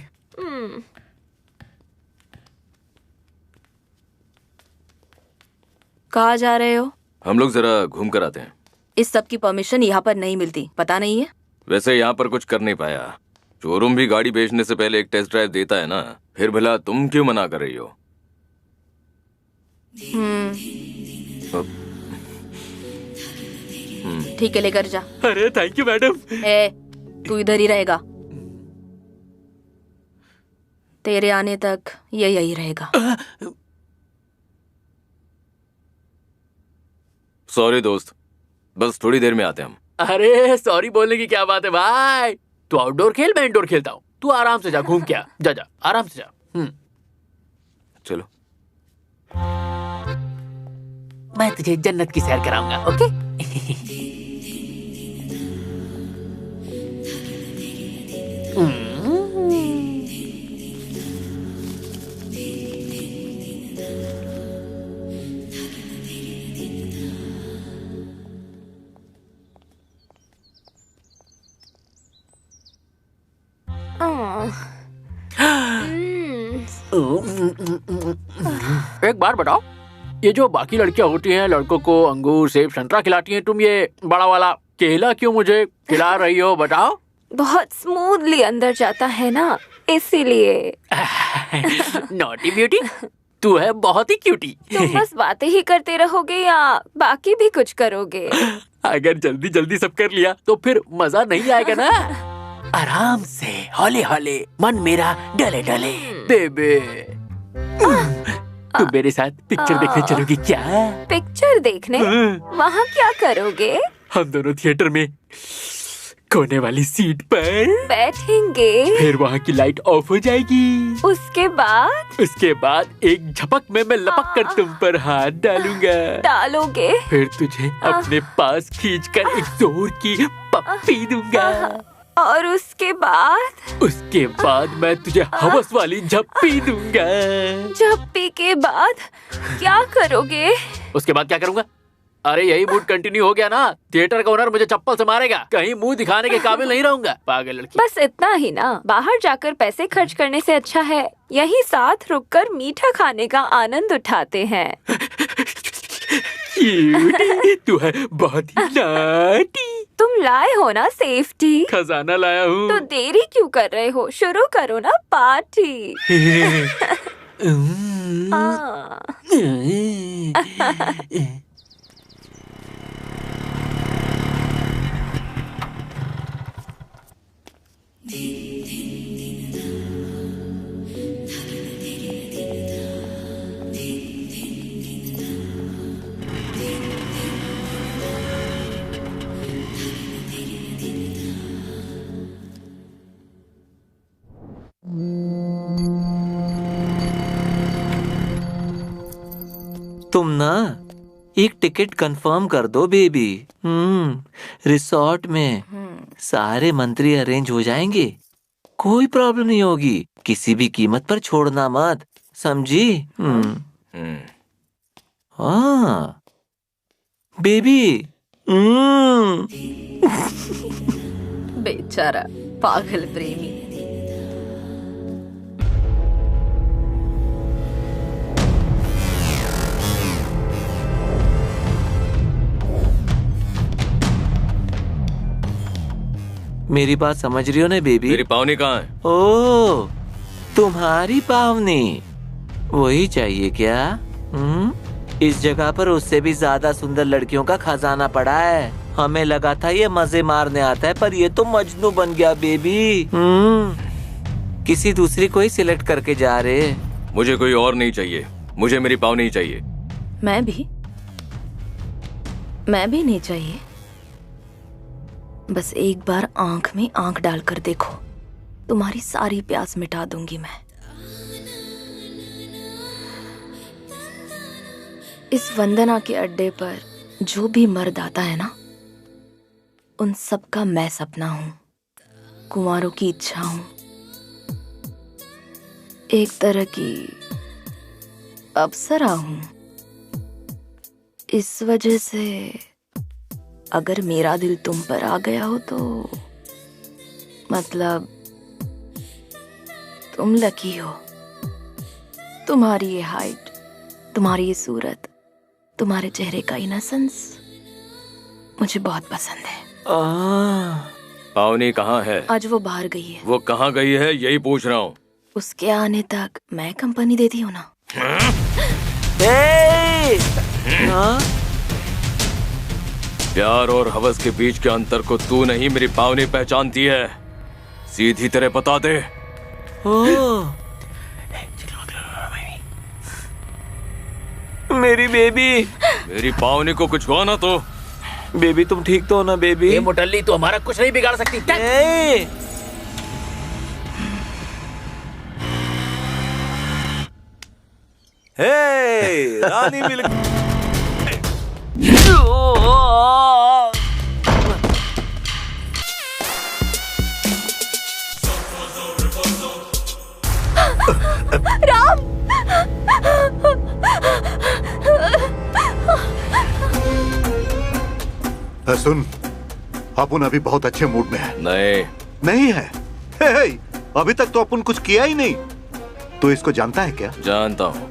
कहाँ जा रहे हो? हम लोग जरा घूम कर आते हैं। इस सब की परमिशन यहाँ पर नहीं मिलती, पता नहीं है? वैसे यहाँ पर कुछ कर नहीं पाया। शोरूम भी गाड़ी बेचने से पहले एक टेस्ट ड्राइव देता है ना, फिर भला तुम क्यों मना कर रही हो? ठीक है लेकर जा। अरे थैंक यू मैडम। तू इधर ही रहेगा, तेरे आने तक ये यही रहेगा। सॉरी दोस्त, बस थोड़ी देर में आते हैं हम। अरे सॉरी बोलने की क्या बात है भाई, तू आउटडोर खेल, मैं इंडोर खेलता हूँ। तू आराम से जा, घूम के आ। जा जा आराम से जा। चलो मैं तुझे जन्नत की सैर कराऊंगा। ओके एक बार बताओ, ये जो बाकी लड़कियां होती हैं लड़कों को अंगूर सेब संतरा खिलाती हैं, तुम ये बड़ा वाला केला क्यों मुझे खिला रही हो? बताओ। बहुत स्मूथली अंदर जाता है ना, इसीलिए। नॉटी ब्यूटी, तू है बहुत ही क्यूटी। तुम बस बातें ही करते रहोगे या बाकी भी कुछ करोगे? अगर जल्दी जल्दी सब कर लिया तो फिर मजा नहीं आएगा ना। आराम से हौले हौले, मन मेरा डले डले। बेबे तू मेरे साथ पिक्चर देखने चलोगी क्या? पिक्चर देखने? वहाँ क्या करोगे? हम दोनों थिएटर में कोने वाली सीट पर बैठेंगे। फिर वहाँ की लाइट ऑफ हो जाएगी। उसके बाद एक झपक में मैं लपक कर तुम पर हाथ डालूंगा। डालोगे? फिर तुझे अपने पास खींचकर एक जोर की पप्पी दूंगा। और उसके बाद मैं तुझे हवस वाली झप्पी दूंगा। झप्पी के बाद क्या करोगे? उसके बाद क्या करूंगा? अरे यही मूड कंटिन्यू हो गया ना, थिएटर का ओनर मुझे चप्पल से मारेगा। कहीं मुंह दिखाने के काबिल नहीं रहूंगा, पागल लड़की। बस इतना ही ना। बाहर जाकर पैसे खर्च करने से अच्छा है यहीं साथ रुककर मीठा खाने का आनंद उठाते हैं। तू है बहुत ही नाटी। तुम लाए हो ना सेफ्टी? खजाना लाया हूँ। तो देरी क्यों कर रहे हो? शुरू करो ना पार्टी। तुम ना एक टिकट कंफर्म कर दो बेबी। रिसोर्ट में सारे मंत्री अरेंज हो जाएंगे, कोई प्रॉब्लम नहीं होगी। किसी भी कीमत पर छोड़ना मत, समझी? हाँ बेबी। बेचारा पागल प्रेमी। मेरी बात समझ रही हो ना बेबी? मेरी पावनी कहाँ है? ओ, तुम्हारी पावनी वही चाहिए क्या? इस जगह पर उससे भी ज्यादा सुंदर लड़कियों का खजाना पड़ा है। हमें लगा था ये मजे मारने आता है, पर ये तो मजनू बन गया बेबी। किसी दूसरी को ही सिलेक्ट करके जा रहे। मुझे कोई और नहीं चाहिए, मुझे मेरी पावनी ही चाहिए। मैं भी नहीं चाहिए। बस एक बार आंख में आंख डालकर देखो, तुम्हारी सारी प्यास मिटा दूंगी मैं। इस वंदना के अड्डे पर जो भी मर्द आता है ना, उन सब का मैं सपना हूं, कुंवारों की इच्छा हूं, एक तरह की अप्सरा हूं। इस वजह से अगर मेरा दिल तुम पर आ गया हो तो मतलब तुम लकी हो। तुम्हारी ये हाइट, तुम्हारी ये सूरत, तुम्हारे चेहरे का इनसेंस मुझे बहुत पसंद है। पावनी कहाँ है? आज वो बाहर गई है। वो कहाँ गई है यही पूछ रहा हूँ। उसके आने तक मैं कंपनी देती हूँ ना। प्यार और हवस के बीच के अंतर को तू नहीं, मेरी पावनी पहचानती है। सीधी तरह बता दे। मेरी बेबी। मेरी पावनी को कुछ हुआ ना तो? बेबी तुम ठीक तो हो ना बेबी? ये मोटल्ली तो हमारा कुछ नहीं बिगाड़ सकती। हे रानी मिल राम। सुन, अपन अभी बहुत अच्छे मूड में है। नहीं है। हे, अभी तक तो अपन कुछ किया ही नहीं। तो इसको जानता है क्या? जानता हूँ,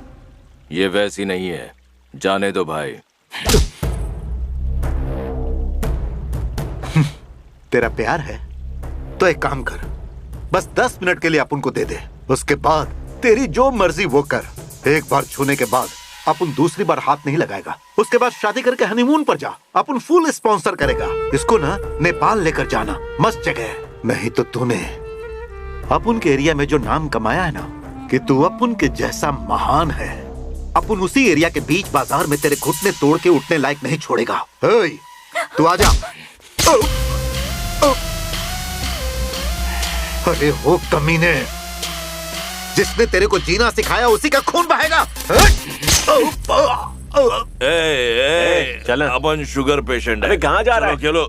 ये वैसी नहीं है। जाने दो भाई। तेरा प्यार है तो एक काम कर, बस 10 मिनट के लिए अपन को दे दे। उसके बाद तेरी जो मर्जी वो कर। एक बार छूने के बाद अपन दूसरी बार हाथ नहीं लगाएगा। उसके बाद शादी करके हनीमून पर जा, अपन फुल स्पॉन्सर करेगा। इसको ना नेपाल लेकर जाना, मस्त जगह है। नहीं तो तूने अपन के एरिया में जो नाम कमाया है ना कि तू अपन के जैसा महान है, अपन उसी एरिया के बीच बाजार में तेरे घुटने तोड़ के उठने लायक नहीं छोड़ेगा। तू आजा। अरे हो कमीने, जिसने तेरे को जीना सिखाया उसी का खून बहेगा। चल अपन शुगर पेशेंट है। कहाँ जा रहा है? चलो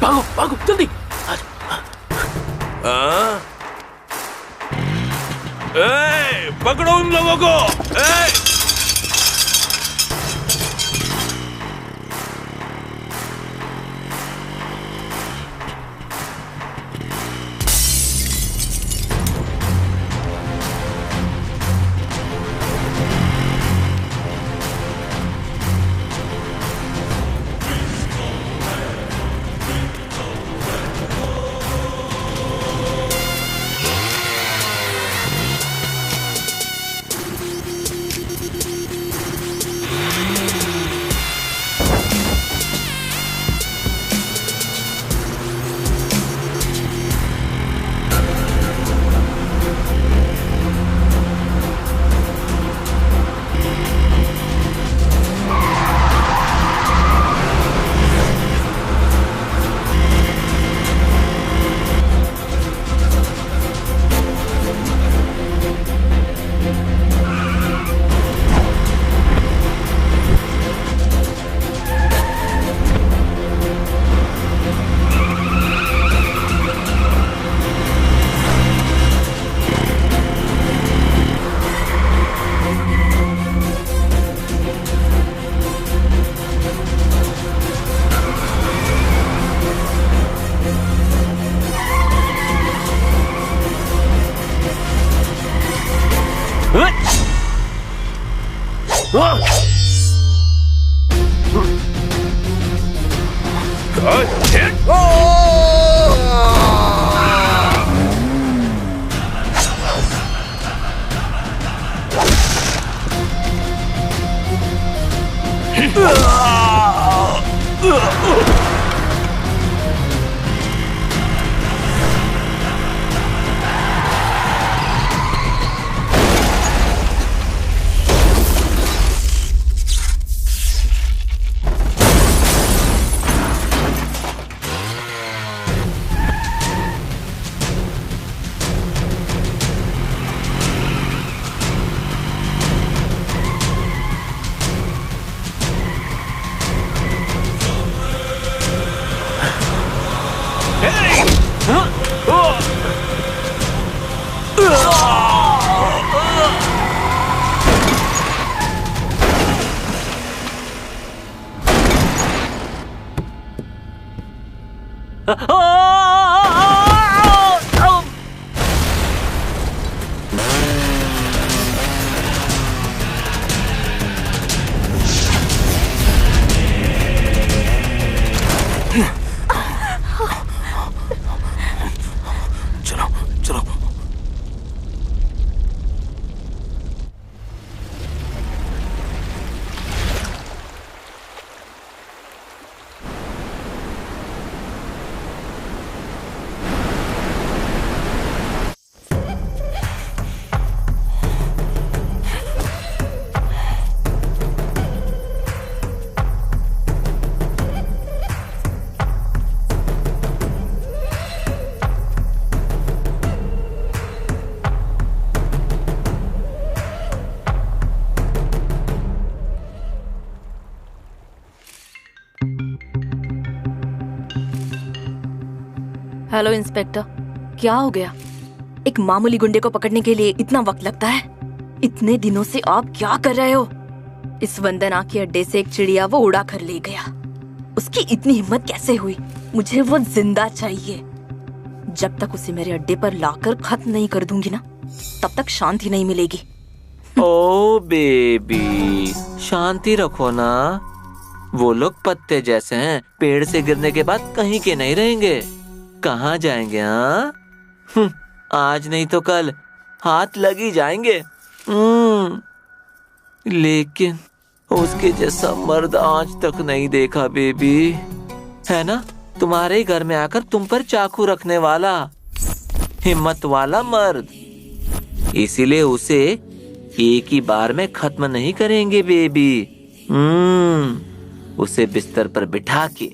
भागो भागो जल्दी। पकड़ो उन लोगों को। हेलो इंस्पेक्टर, क्या हो गया? एक मामूली गुंडे को पकड़ने के लिए इतना वक्त लगता है? इतने दिनों से आप क्या कर रहे हो? इस वंदना के अड्डे से एक चिड़िया वो उड़ा कर ले गया। उसकी इतनी हिम्मत कैसे हुई? मुझे वो जिंदा चाहिए। जब तक उसे मेरे अड्डे पर लाकर खत्म नहीं कर दूंगी ना, तब तक शांति नहीं मिलेगी। ओ बेबी, शांति रखो ना। वो लोग पत्ते जैसे हैं, पेड़ से गिरने के बाद कहीं के नहीं रहेंगे। कहाँ जाएंगे? हाँ, आज नहीं तो कल हाथ लग ही जाएंगे। लेकिन उसके जैसा मर्द आज तक नहीं देखा बेबी, है ना? तुम्हारे घर में आकर तुम पर चाकू रखने वाला। हिम्मत वाला मर्द। इसीलिए उसे एक ही बार में खत्म नहीं करेंगे बेबी। उसे बिस्तर पर बिठा के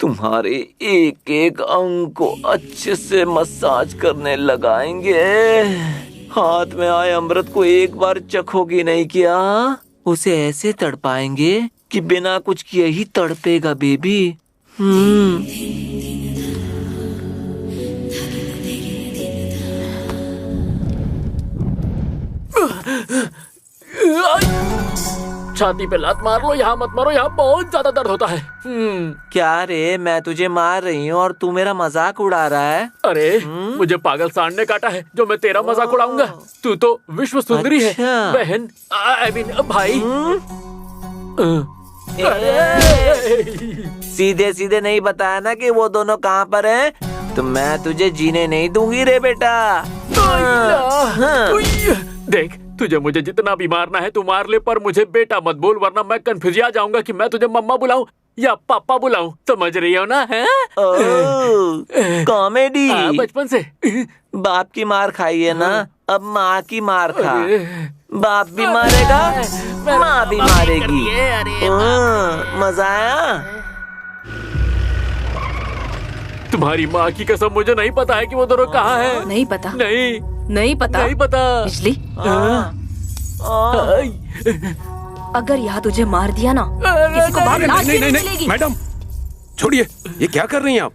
तुम्हारे एक एक अंग को अच्छे से मसाज करने लगाएंगे। हाथ में आए अमृत को एक बार चखोगी नहीं क्या? उसे ऐसे तड़पाएंगे कि बिना कुछ किए ही तड़पेगा बेबी। छाती पे लात मार लो, यहाँ मत मारो, यहाँ बहुत ज्यादा दर्द होता है। क्या रे, मैं तुझे मार रही हूँ और तू मेरा मजाक उड़ा रहा है? अरे मुझे पागल सांड ने काटा है जो मैं तेरा मजाक उड़ाऊंगा। तू तो विश्व सुंदरी है बहन, आई मीन भाई। सीधे सीधे नहीं बताया ना कि वो दोनों कहाँ पर हैं, तो मैं तुझे जीने नहीं दूंगी रे बेटा। देख, तुझे मुझे जितना भी मारना है तू मार ले, पर मुझे बेटा मत बोल, वरना मैं कंफ्यूज जाऊंगा कि मैं तुझे मम्मा बुलाऊं या पापा बुलाऊं। समझ रही हो ना? है कॉमेडी। बचपन से बाप की मार खाई है ना, अब माँ की मार खा। बाप भी मारेगा, माँ भी मारेगी। मजा आया? तुम्हारी माँ की कसम मुझे नहीं पता है कि वो दोनों कहाँ हैं। नहीं पता? नहीं पता। बिजली, अगर यहाँ तुझे मार दिया ना, किसी को बाहर लाश नहीं मिलेगी। मैडम छोड़िए, ये क्या कर रही हैं आप?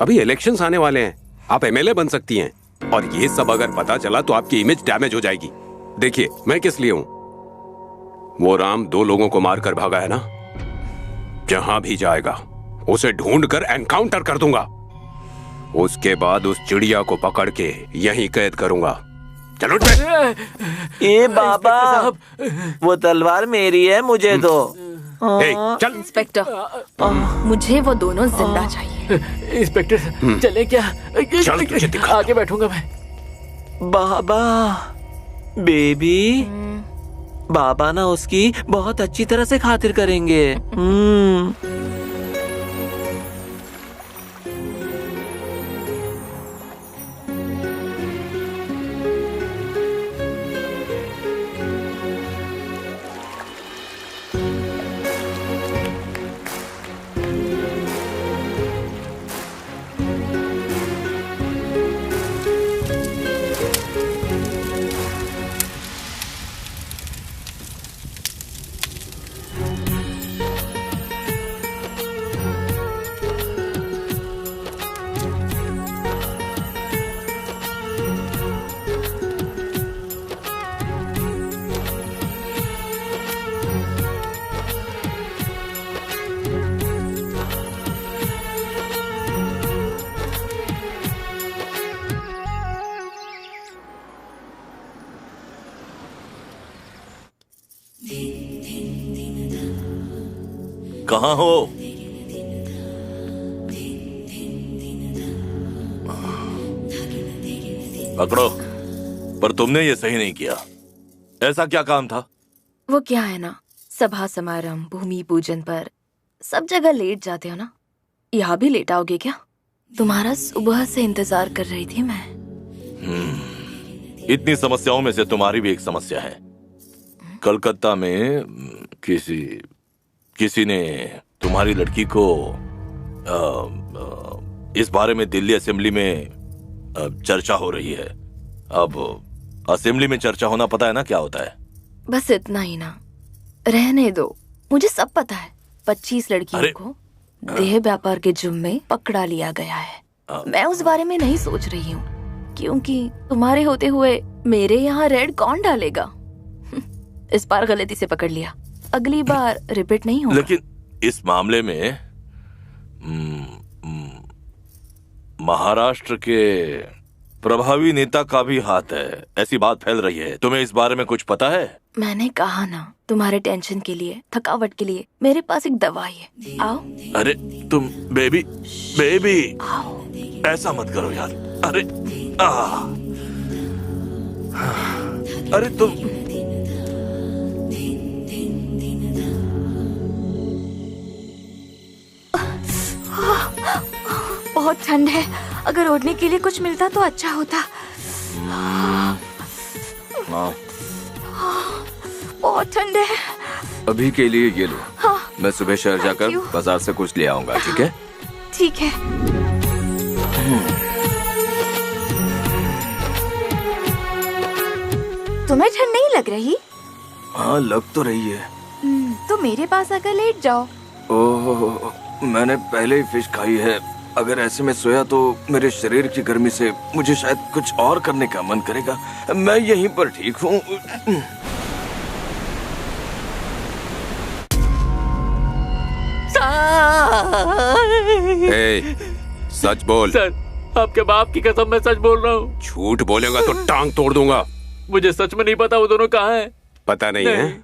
अभी इलेक्शंस आने वाले हैं, आप एमएलए बन सकती हैं, और ये सब अगर पता चला तो आपकी इमेज डैमेज हो जाएगी। देखिए मैं किस लिए हूं, वो राम 2 लोगों को मारकर भागा है ना, जहां भी जाएगा उसे ढूंढकर एनकाउंटर कर दूंगा। उसके बाद उस चिड़िया को पकड़ के यहीं कैद करूंगा। चलो ए बाबा, वो तलवार मेरी है, मुझे दो। चल इंस्पेक्टर, मुझे वो दोनों जिंदा चाहिए। इंस्पेक्टर चले क्या? चल तुझे दिखा। आगे बैठूंगा मैं। बाबा, बेबी, बाबा ना उसकी बहुत अच्छी तरह से खातिर करेंगे। कहाँ हो? पकड़ो। पर तुमने ये सही नहीं किया। ऐसा क्या काम था? वो क्या है ना, सभा समारंभ, भूमि पूजन पर सब जगह लेट जाते हो ना, यहाँ भी लेट आओगे क्या? तुम्हारा सुबह से इंतजार कर रही थी मैं। इतनी समस्याओं में से तुम्हारी भी एक समस्या है। कलकत्ता में किसी ने तुम्हारी लड़की को इस बारे में दिल्ली असेंबली में चर्चा हो रही है। अब असेंबली में चर्चा होना पता है ना क्या होता है? बस इतना ही ना, रहने दो, मुझे सब पता है। 25 लड़कियों को देह व्यापार के जुर्म में पकड़ा लिया गया है। मैं उस बारे में नहीं सोच रही हूँ, क्योंकि तुम्हारे होते हुए मेरे यहाँ रेड कौन डालेगा? इस बार गलती से पकड़ लिया, अगली बार रिपीट नहीं होगा। लेकिन इस मामले में महाराष्ट्र के प्रभावी नेता का भी हाथ है, ऐसी बात फैल रही है। तुम्हें इस बारे में कुछ पता है? मैंने कहा ना, तुम्हारे टेंशन के लिए, थकावट के लिए मेरे पास एक दवाई है। आओ। अरे तुम बेबी आओ। ऐसा मत करो यार। अरे अरे तुम बहुत ठंड है, अगर ओढ़ने के लिए कुछ मिलता तो अच्छा होता। बहुत ठंड है। अभी के लिए ये लो। हाँ। मैं सुबह शहर जाकर बाजार से कुछ ले आऊंगा, ठीक है? ठीक है। तुम्हें ठंड नहीं लग रही? हाँ, लग तो रही है। तो मेरे पास आकर लेट जाओ। ओह, मैंने पहले ही फिश खाई है। अगर ऐसे में सोया तो मेरे शरीर की गर्मी से मुझे शायद कुछ और करने का मन करेगा। मैं यहीं पर ठीक हूँ। सच बोल। सर, आपके बाप की कसम, मैं सच बोल रहा हूँ। झूठ बोलेगा तो टांग तोड़ दूंगा। मुझे सच में नहीं पता वो दोनों कहाँ हैं। पता नहीं है?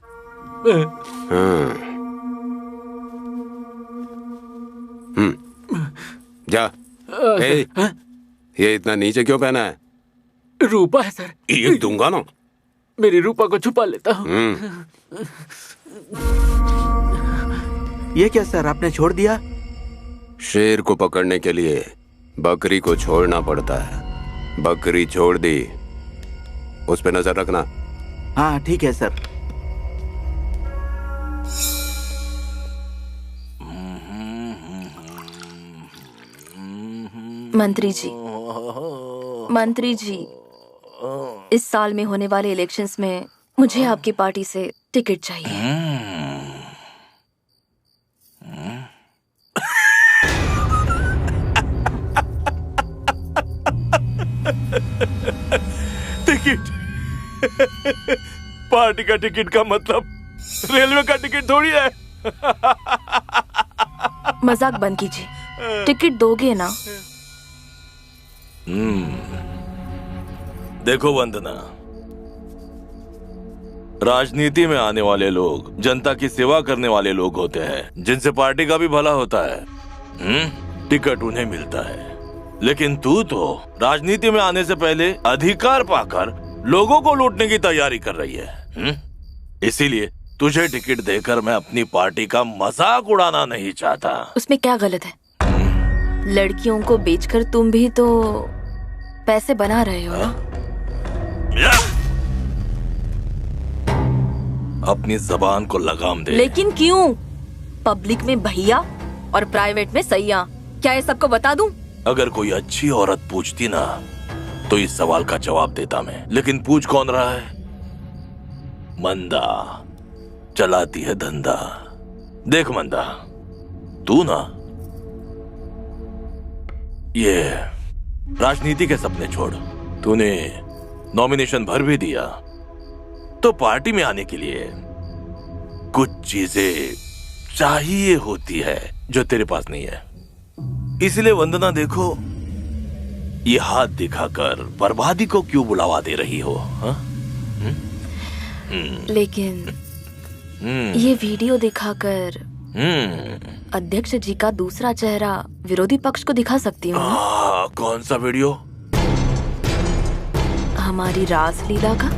जा। ये इतना नीचे क्यों पहना है? रूपा है सर। ये दूंगा ना। मेरी रूपा को छुपा लेता हूँ। ये क्या सर, आपने छोड़ दिया? शेर को पकड़ने के लिए बकरी को छोड़ना पड़ता है। बकरी छोड़ दी, उस पे नजर रखना। हाँ ठीक है सर। मंत्री जी, इस साल में होने वाले इलेक्शंस में मुझे आपकी पार्टी से टिकट चाहिए। टिकट? पार्टी का टिकट का मतलब रेलवे का टिकट थोड़ी है। मजाक बंद कीजिए। टिकट दोगे ना? देखो वंदना, राजनीति में आने वाले लोग जनता की सेवा करने वाले लोग होते हैं, जिनसे पार्टी का भी भला होता है। टिकट उन्हें मिलता है, लेकिन तू तो राजनीति में आने से पहले अधिकार पाकर लोगों को लूटने की तैयारी कर रही है। इसीलिए तुझे टिकट देकर मैं अपनी पार्टी का मजाक उड़ाना नहीं चाहता। उसमें क्या गलत है? लड़कियों को बेचकर तुम भी तो पैसे बना रहे हो ना? अपनी जबान को लगाम दे। लेकिन क्यों? पब्लिक में भैया और प्राइवेट में सैया, क्या ये सबको बता दूं? अगर कोई अच्छी औरत पूछती ना तो इस सवाल का जवाब देता मैं, लेकिन पूछ कौन रहा है? मंदा चलाती है धंधा। देख मंदा, तू ना ये राजनीति के सपने छोड़। तूने नॉमिनेशन भर भी दिया तो पार्टी में आने के लिए कुछ चीजें चाहिए होती है जो तेरे पास नहीं है। इसलिए वंदना देखो, ये हाथ दिखाकर बर्बादी को क्यों बुलावा दे रही हो? लेकिन ये वीडियो दिखाकर अध्यक्ष जी का दूसरा चेहरा विरोधी पक्ष को दिखा सकती हूँ। कौन सा वीडियो? हमारी रासलीला का।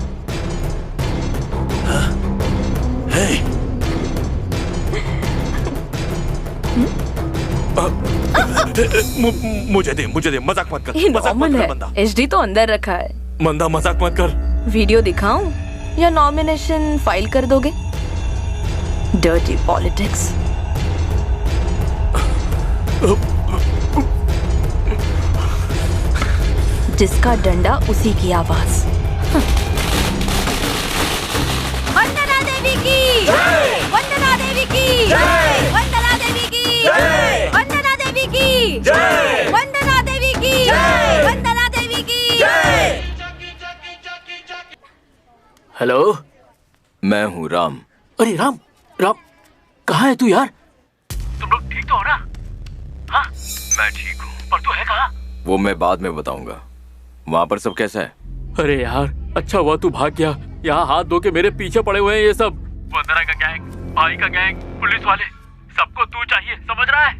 मुझे दे, मजाक मत कर। मजाक मत कर मंदा। एचडी तो अंदर रखा है। मंदा मजाक मत कर। वीडियो दिखाऊं या नॉमिनेशन फाइल कर दोगे? Dirty politics. जिसका डंडा उसी की आवाज। वंदना देवी की जय! वंदना देवी की जय! वंदना देवी की जय! वंदना देवी की जय! वंदना देवी की जय! वंदना देवी की जय! हेलो, मैं हूँ राम। अरे राम, कहाँ है तू यार? तुम लोग ठीक तो हो ना? हाँ? मैं ठीक हूँ, पर तू है कहाँ? वो मैं बाद में बताऊंगा। वहाँ पर सब कैसा है? अरे यार, अच्छा हुआ तू भाग गया। यहाँ हाथ धो के मेरे पीछे पड़े हुए हैं ये सब। वंदना का गैंग, भाई का गैंग, पुलिस वाले, सबको तू चाहिए, समझ रहा है?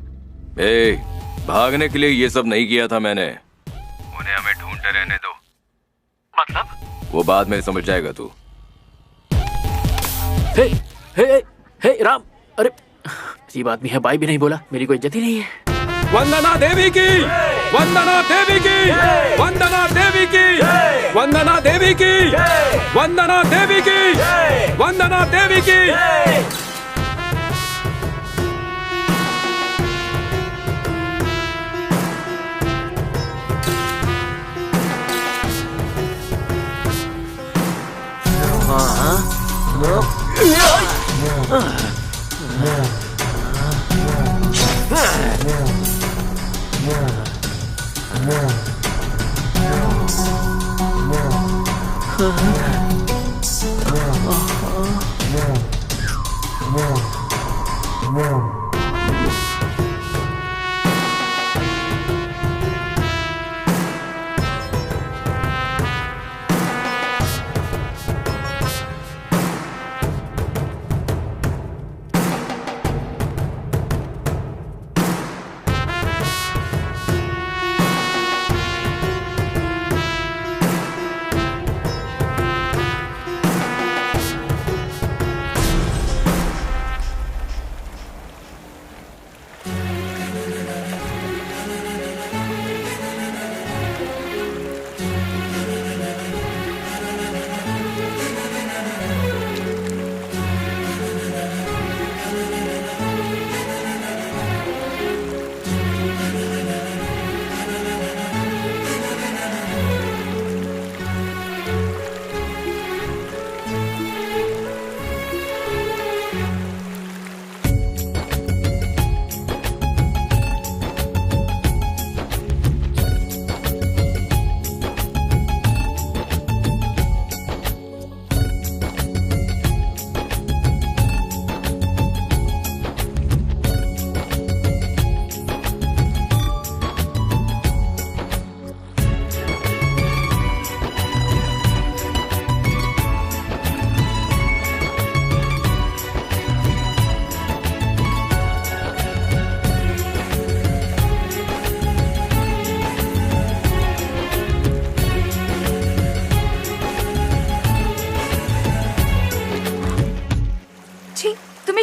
भागने के लिए ये सब नहीं किया था मैंने। उन्हें हमें ढूंढते रहने दो। मतलब? वो बाद में समझ जाएगा तू। हे राम, अरे अजीब आदमी है, बाई भी नहीं बोला, मेरी कोई इज्जत ही नहीं है। वंदना देवी की, वंदना देवी की, वंदना देवी की, वंदना देवी की, वंदना देवी की, वंदना देवी की।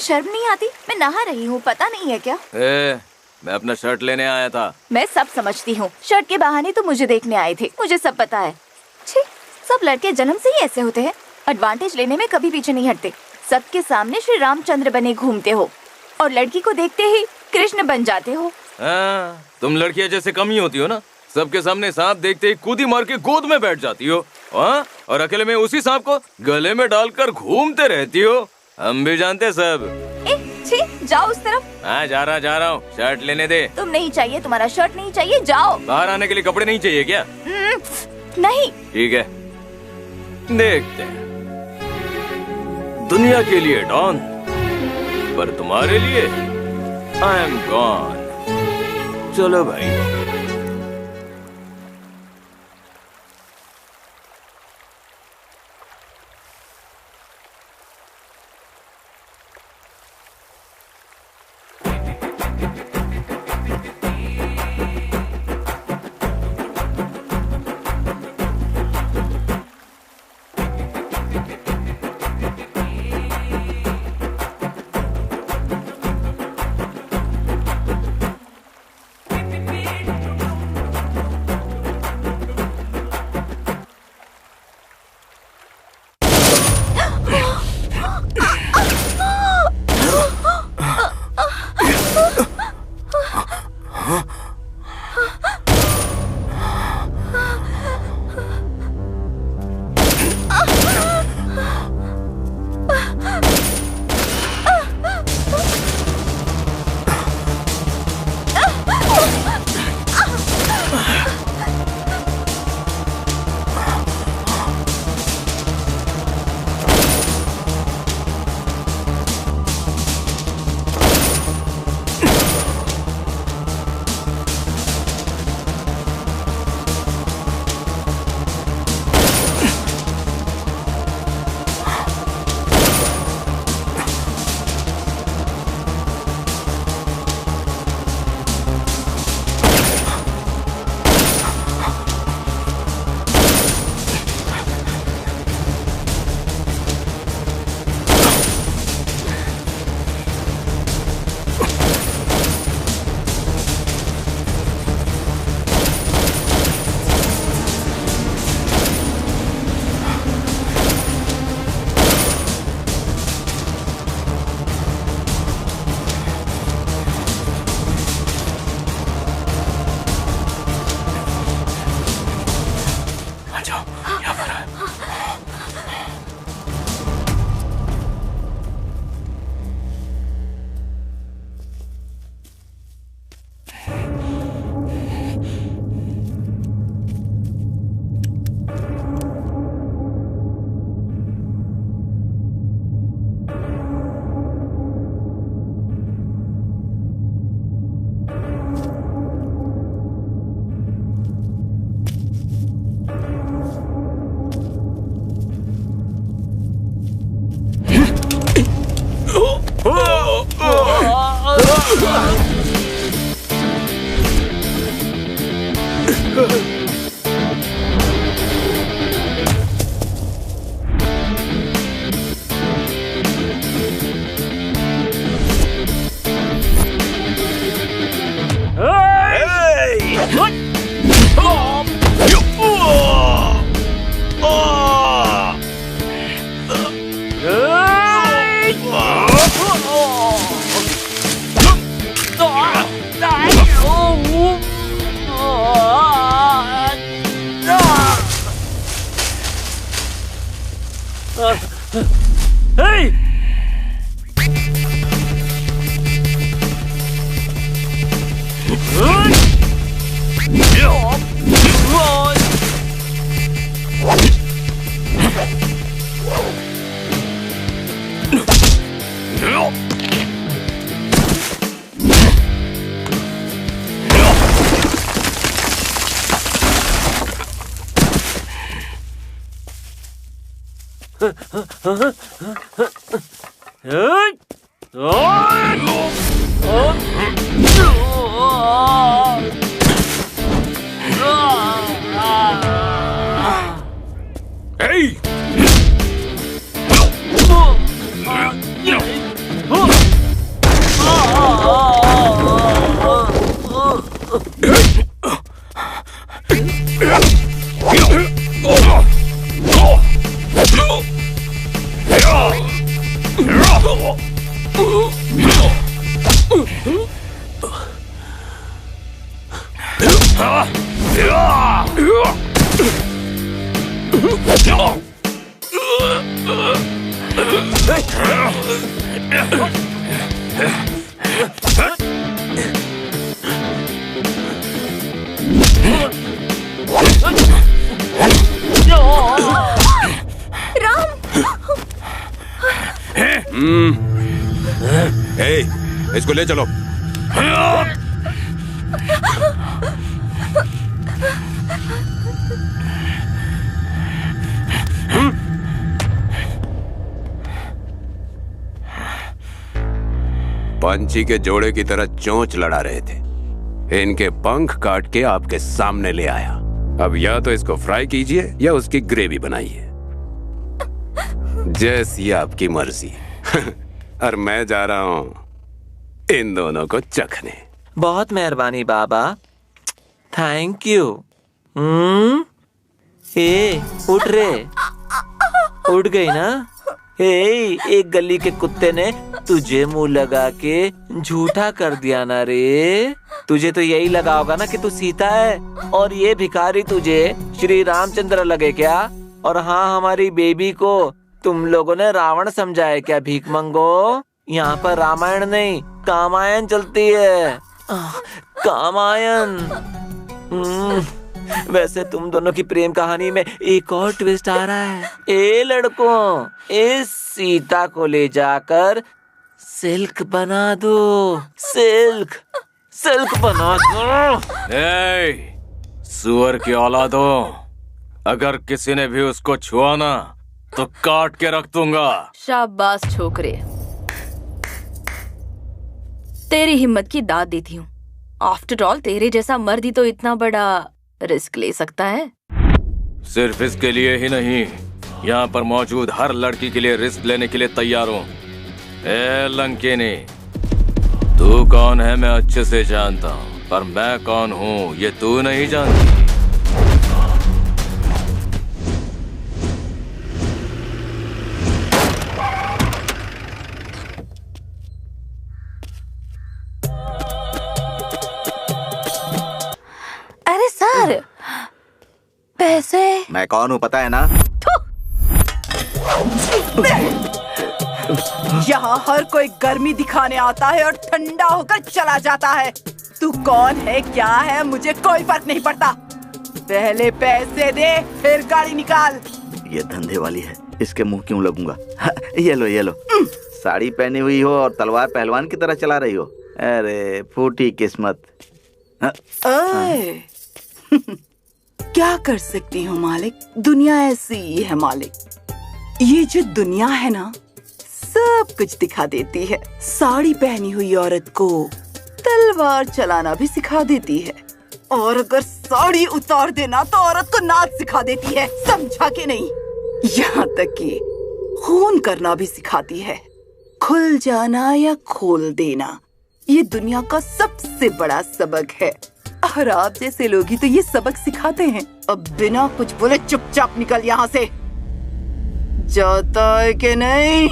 शर्म नहीं आती? मैं नहा रही हूँ, पता नहीं है क्या? मैं अपना शर्ट लेने आया था। मैं सब समझती हूँ, शर्ट के बहाने तो मुझे देखने आए थे, मुझे सब पता है। छी, सब लड़के जन्म से ही ऐसे होते हैं, एडवांटेज लेने में कभी पीछे नहीं हटते। सबके सामने श्री रामचंद्र बने घूमते हो और लड़की को देखते ही कृष्ण बन जाते हो। तुम लड़कियाँ जैसे कम ही होती हो ना, सबके सामने सांप देखते ही कूदी मार के गोद में बैठ जाती हो और अकेले में उसी सांप को गले में डालकर घूमते रहती हो। हम भी जानते सब। छी, जाओ उस तरफ। हाँ जा रहा हूँ, शर्ट लेने दे। तुम नहीं चाहिए, तुम्हारा शर्ट नहीं चाहिए, जाओ। बाहर आने के लिए कपड़े नहीं चाहिए क्या? नहीं। ठीक है, देखते हैं। दुनिया के लिए डॉन, पर तुम्हारे लिए आई एम गॉन। चलो भाई। इसको ले चलो। पंछी के जोड़े की तरह चोंच लड़ा रहे थे, इनके पंख काट के आपके सामने ले आया। अब या तो इसको फ्राई कीजिए या उसकी ग्रेवी बनाइए, जैसी आपकी मर्जी। और मैं जा रहा हूं इन दोनों को चखने। बहुत मेहरबानी बाबा, थैंक यू। ए, उठ रे, उठ गई ना? एक गली के कुत्ते ने तुझे मुंह लगा के झूठा कर दिया ना रे। तुझे तो यही लगा होगा ना कि तू सीता है और ये भिखारी तुझे श्री रामचंद्र लगे क्या? और हाँ, हमारी बेबी को तुम लोगों ने रावण समझा है क्या? भीख मंगो, यहाँ पर रामायण नहीं कामायन चलती है। कामायन। वैसे तुम दोनों की प्रेम कहानी में एक और ट्विस्ट आ रहा है। ए लड़कों, इस सीता को ले जाकर सिल्क बना दो, सिल्क बना दो। सुअर की औलादों, अगर किसी ने भी उसको छुआ ना तो काट के रख दूंगा। शाबाश छोकरे, तेरी हिम्मत की दाद देती हूँ। आफ्टर ऑल तेरे जैसा मर्द ही तो इतना बड़ा रिस्क ले सकता है। सिर्फ इसके लिए ही नहीं, यहाँ पर मौजूद हर लड़की के लिए रिस्क लेने के लिए तैयार हूँ। ए लंकेनी, तू कौन है मैं अच्छे से जानता हूँ, पर मैं कौन हूँ ये तू नहीं जानती। अरे सर, पैसे। मैं कौन हूँ पता है ना? यहाँ हर कोई गर्मी दिखाने आता है और ठंडा होकर चला जाता है। तू कौन है, क्या है, मुझे कोई फर्क नहीं पड़ता। पहले पैसे दे, फिर गाड़ी निकाल। ये धंधे वाली है, इसके मुंह क्यों लगूंगा? ये लो, ये लो। साड़ी पहनी हुई हो और तलवार पहलवान की तरह चला रही हो। अरे फूटी किस्मत। क्या कर सकती हूँ मालिक, दुनिया ऐसी ही है मालिक। ये जो दुनिया है ना, सब कुछ दिखा देती है। साड़ी पहनी हुई औरत को तलवार चलाना भी सिखा देती है, और अगर साड़ी उतार देना तो औरत को नाच सिखा देती है। समझा के नहीं? यहाँ तक कि खून करना भी सिखाती है, खुल जाना या खोल देना। ये दुनिया का सबसे बड़ा सबक है, और आप जैसे लोग ही तो ये सबक सिखाते हैं। अब बिना कुछ बोले चुपचाप निकल यहाँ से। जाता है कि नहीं?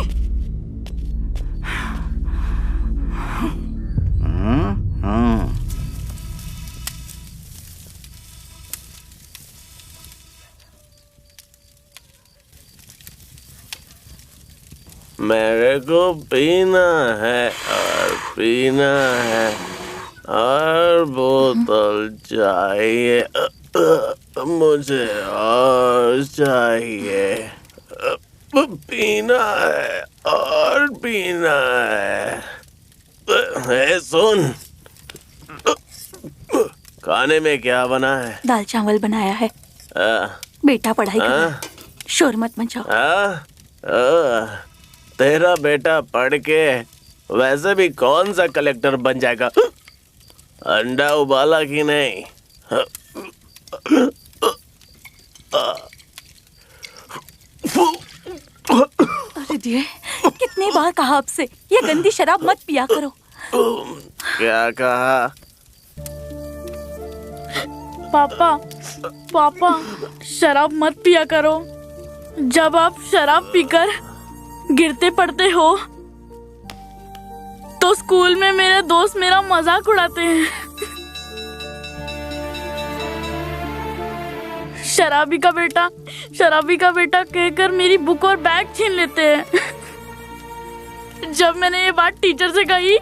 मेरे को पीना है और पीना है और बोतल चाहिए, मुझे और चाहिए, पीना है और पीना है। सुन, खाने में क्या बना है? दाल चावल बनाया है। बेटा पढ़ाई कर रहा है, शोर मत मचाओ। तेरा बेटा पढ़ के वैसे भी कौन सा कलेक्टर बन जाएगा? अंडा उबाला कि नहीं? अरे दिए, कितनी बार कहा आपसे ये गंदी शराब मत पिया करो। क्या कहा? पापा शराब मत पिया करो। जब आप शराब पीकर गिरते पड़ते हो तो स्कूल में मेरे दोस्त मेरा मजाक उड़ाते हैं। शराबी का बेटा कहकर मेरी बुक और बैग छीन लेते हैं। जब मैंने ये बात टीचर से कही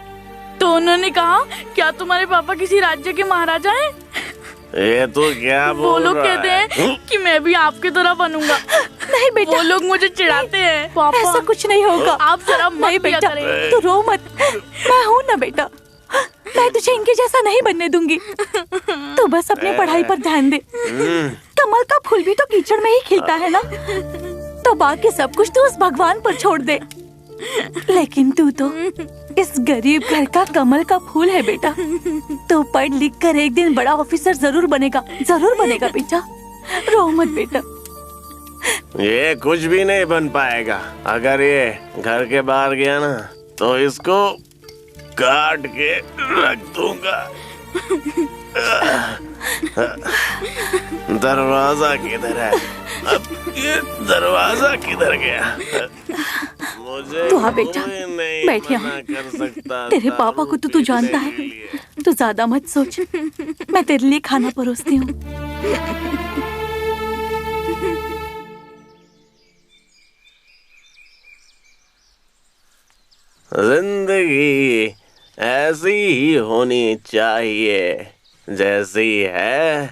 तो उन्होंने कहा, क्या तुम्हारे पापा किसी राज्य के महाराजा हैं? ये तो क्या बोल रहा है? वो लोग कहते हैं कि मैं भी आपकी तरह बनूंगा। नहीं बेटा, वो लोग मुझे चिढ़ाते हैं। पापा ऐसा कुछ नहीं होगा। आप शराब मत पिया करें। तू रो मत, मैं हूँ ना बेटा, मैं तुझे इनके जैसा नहीं बनने दूंगी। तू बस अपनी पढ़ाई पर ध्यान दे। कमल का फूल भी तो कीचड़ में ही खिलता है ना, तो बाकी सब कुछ तू उस भगवान पर छोड़ दे। लेकिन तू तो इस गरीब घर का कमल का फूल है बेटा। तू पढ़ लिख कर एक दिन बड़ा ऑफिसर जरूर बनेगा बेटा। रो मत बेटा। ये कुछ भी नहीं बन पाएगा। अगर ये घर के बाहर गया ना तो इसको काट के रख दूंगा। दरवाजा किधर है? अब ये दरवाजा किधर गया? मुझे तू हाँ बेटा, बैठ यहाँ। तेरे पापा को तो तू जानता है। तू ज्यादा मत सोच, मैं तेरे लिए खाना परोसती हूँ। जिंदगी ऐसी ही होनी चाहिए, जैसी है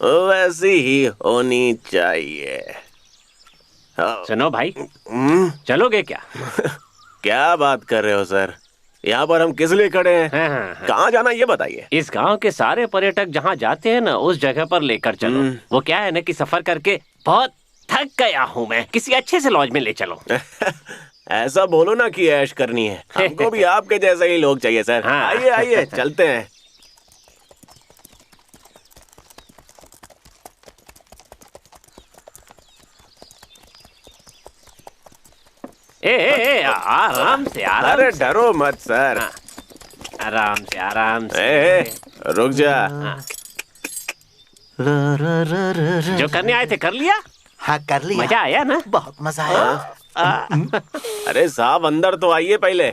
वैसी ही होनी चाहिए। सुनो भाई, चलोगे क्या? क्या बात कर रहे हो सर? यहाँ पर हम किस लिए खड़े हैं? कहाँ जाना ये बताइए। इस गांव के सारे पर्यटक जहाँ जाते हैं ना, उस जगह पर लेकर चलो। वो क्या है ना कि सफर करके बहुत थक गया हूँ मैं, किसी अच्छे से लॉज में ले चलो। ऐसा बोलो ना कि ऐश करनी है। हमको भी आपके जैसे ही लोग चाहिए सर। आइए आइए चलते हैं। आराम से अरे डरो मत सर। आराम से। रुक जा। जो करने आए थे कर लिया? हाँ कर लिया। मजा आया ना? बहुत मजा आया। अरे साहब अंदर तो आइए पहले।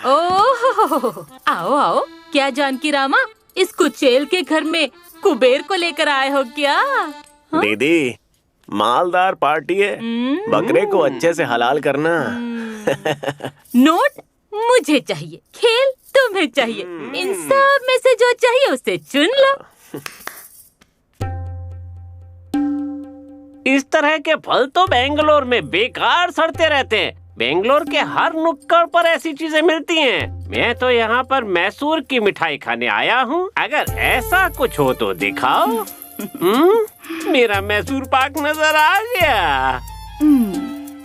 ओह, आओ आओ। क्या जानकी रामा, इस कुचेल के घर में कुबेर को लेकर आए हो क्या? दीदी मालदार पार्टी है, बकरे को अच्छे से हलाल करना। नोट मुझे चाहिए, खेल तुम्हें चाहिए। इन सब में से जो चाहिए उसे चुन लो। इस तरह के फल तो बेंगलोर में बेकार सड़ते रहते हैं। बेंगलोर के हर नुक्कड़ पर ऐसी चीजें मिलती हैं। मैं तो यहाँ पर मैसूर की मिठाई खाने आया हूँ। अगर ऐसा कुछ हो तो दिखाओ। मेरा मैसूर पाक नजर आ गया।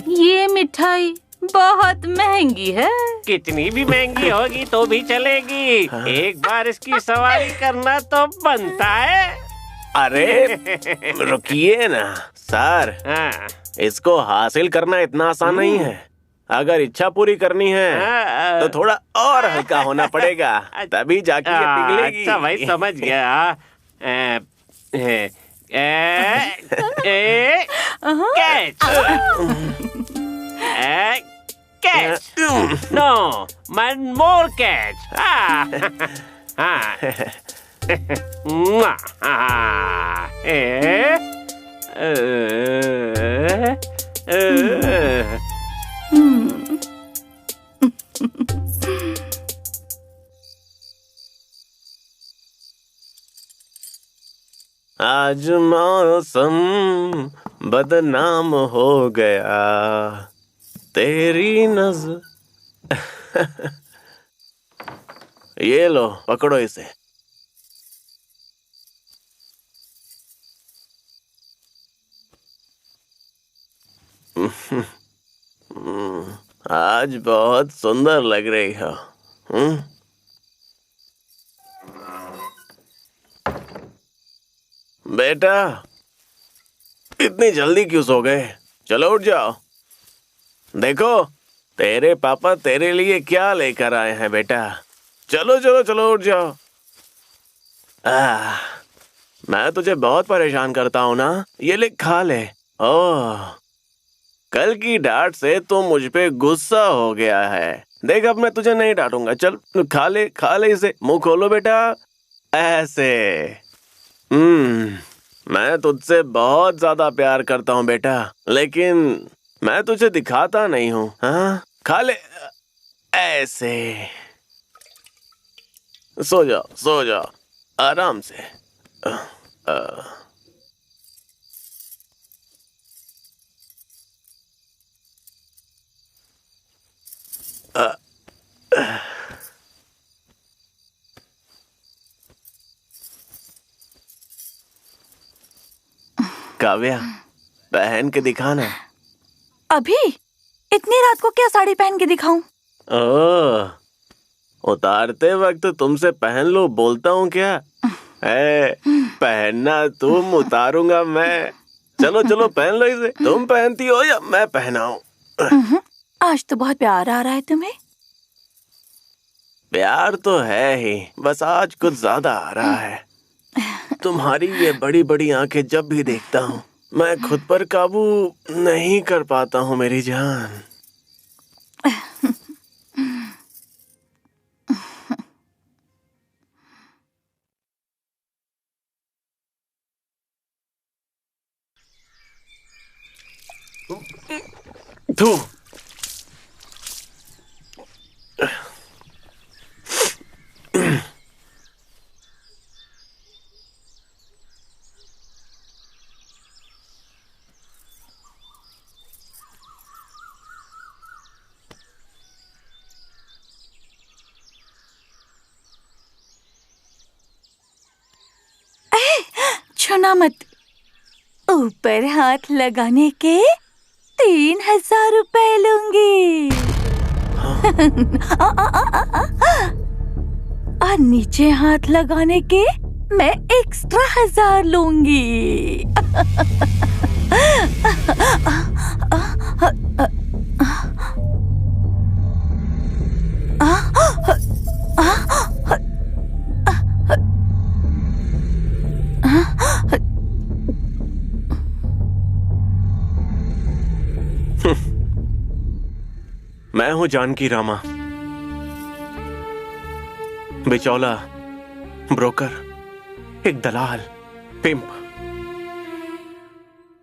ये मिठाई बहुत महंगी है। कितनी भी महंगी होगी तो भी चलेगी। एक बार इसकी सवारी करना तो बनता है। अरे रुकिए ना सर, इसको हासिल करना इतना आसान नहीं है। अगर इच्छा पूरी करनी है तो थोड़ा और हल्का होना पड़ेगा, तभी जाके ये पिघलेगी। अच्छा भाई समझ गया। Catch. No, one more catch. आज मौसम बदनाम हो गया तेरी नजर। ये लो पकड़ो इसे। आज बहुत सुंदर लग रही हो। बेटा इतनी जल्दी क्यों सो गए? चलो उठ जाओ। देखो तेरे पापा तेरे लिए क्या लेकर आए हैं बेटा। चलो चलो चलो उठ जाओ। मैं तुझे बहुत परेशान करता हूँ ना, ये ले खा ले। ओह कल की डांट से तू मुझ पे गुस्सा हो गया है। देख अब मैं तुझे नहीं डांटूंगा। चल खा ले इसे। मुंह खोलो बेटा ऐसे। मैं तुझसे बहुत ज्यादा प्यार करता हूँ बेटा, लेकिन मैं तुझे दिखाता नहीं हूँ। हाँ खा ले ऐसे। सो जाओ आराम से। काव्या पहन के दिखाना। अभी इतनी रात को क्या साड़ी पहन के दिखाऊं? उतारते वक्त तुमसे पहन लो बोलता हूँ क्या? पहनना तुम, उतारूंगा मैं। चलो चलो पहन लो इसे। तुम पहनती हो या मैं पहनाऊं? आज तो बहुत प्यार आ रहा है तुम्हें। प्यार तो है ही, बस आज कुछ ज्यादा आ रहा है। तुम्हारी ये बड़ी बड़ी आंखें जब भी देखता हूँ मैं खुद पर काबू नहीं कर पाता हूँ मेरी जान। तू छूना मत। ऊपर हाथ लगाने के 3000 रुपए लूंगी। और नीचे हाथ लगाने के मैं एक्स्ट्रा 1000 लूंगी। मैं हूं जानकी रामा, बिचौला, ब्रोकर, एक दलाल, पिंप।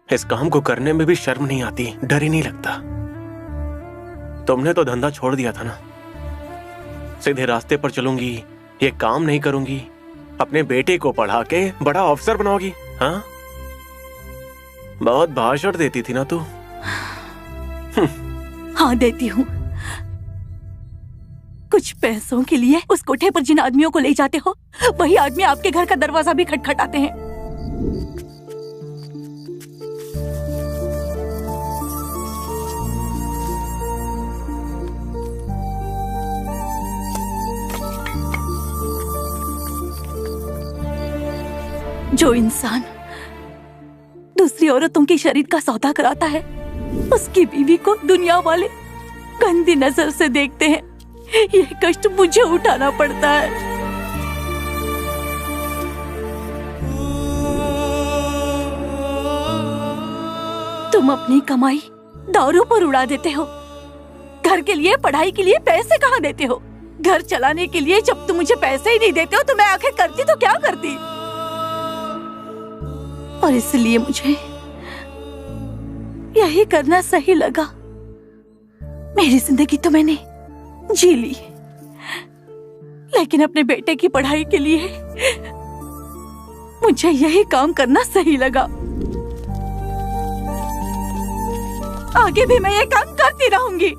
इस काम को करने में भी शर्म नहीं आती, डर ही नहीं लगता। तुमने तो धंधा छोड़ दिया था ना। सीधे रास्ते पर चलूंगी, ये काम नहीं करूंगी, अपने बेटे को पढ़ा के बड़ा अफसर बनाओगी। हाँ बहुत भाषण देती थी ना तू। हाँ देती हूँ। कुछ पैसों के लिए उस कोठे पर जिन आदमियों को ले जाते हो, वही आदमी आपके घर का दरवाजा भी खटखटाते हैं। जो इंसान दूसरी औरतों के शरीर का सौदा कराता है, उसकी बीवी को दुनिया वाले गंदी नजर से देखते हैं। ये कष्ट मुझे उठाना पड़ता है। तुम अपनी कमाई दारू पर उड़ा देते हो। घर के लिए, पढ़ाई के लिए पैसे कहाँ देते हो? घर चलाने के लिए जब तुम मुझे पैसे ही नहीं देते हो तो मैं आखिर करती तो क्या करती? और इसलिए मुझे यही करना सही लगा। मेरी जिंदगी तो मैंने जी ली, लेकिन अपने बेटे की पढ़ाई के लिए मुझे यही काम करना सही लगा। आगे भी मैं ये काम करती रहूंगी।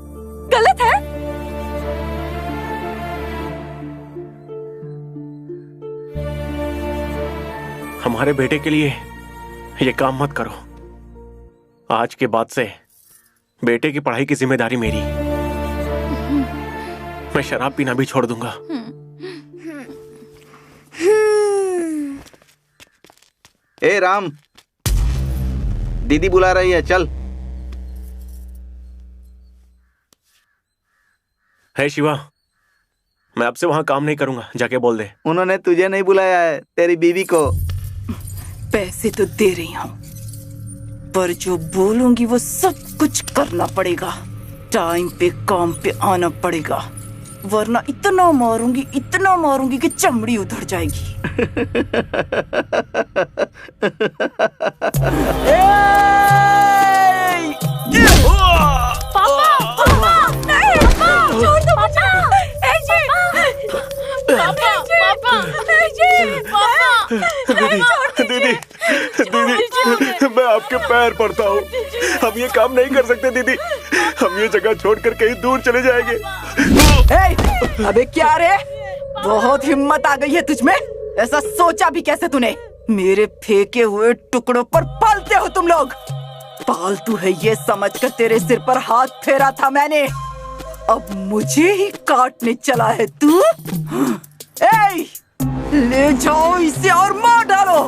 गलत है? हमारे बेटे के लिए ये काम मत करो। आज के बाद से बेटे की पढ़ाई की जिम्मेदारी मेरी। मैं शराब पीना भी छोड़ दूंगा। ए राम, दीदी बुला रही है, चल। है शिवा, मैं अब से वहां काम नहीं करूंगा, जाके बोल दे। उन्होंने तुझे नहीं बुलाया है, तेरी बीवी को। पैसे तो दे रही हूँ, पर जो बोलूंगी वो सब कुछ करना पड़ेगा। टाइम पे काम पे आना पड़ेगा, वरना इतना मारूंगी कि चमड़ी उधड़ जाएगी। दीदी, मैं आपके पैर पड़ता हूँ। हम ये काम नहीं कर सकते दीदी। हम ये जगह छोड़कर कहीं दूर चले जाएंगे। अबे क्या रे, बहुत हिम्मत आ गई है तुझमें। ऐसा सोचा भी कैसे तूने? मेरे फेंके हुए टुकड़ों पर पलते हो तुम लोग। पालतू है ये समझकर तेरे सिर पर हाथ फेरा था मैंने, अब मुझे ही काटने चला है तू। ले जाओ इसे और मार डालो,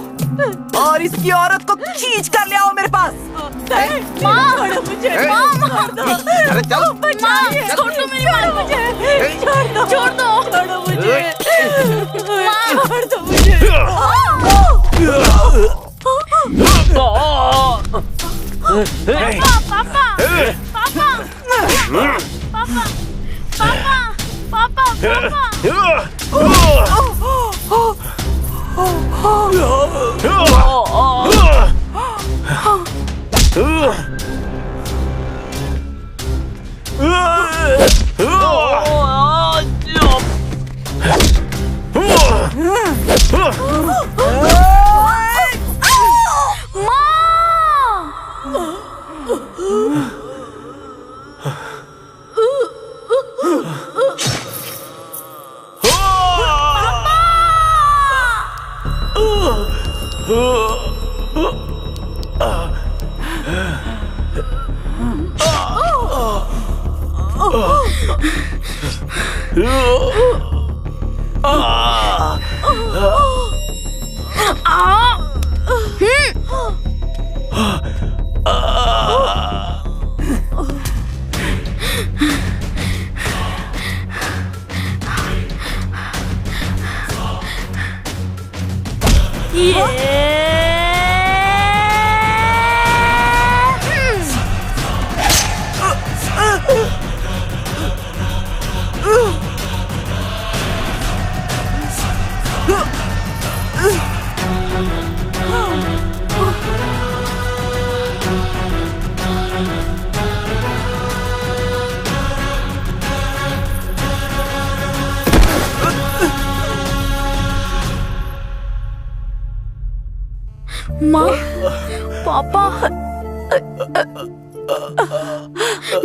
और इसकी औरत को खींच कर ले आओ मेरे पास। मार दो मुझे, मार दो। अरे चल, छोड़ दो मेरी माँ मुझे, छोड़ दो मुझे, मार दो मुझे। माँ, पापा,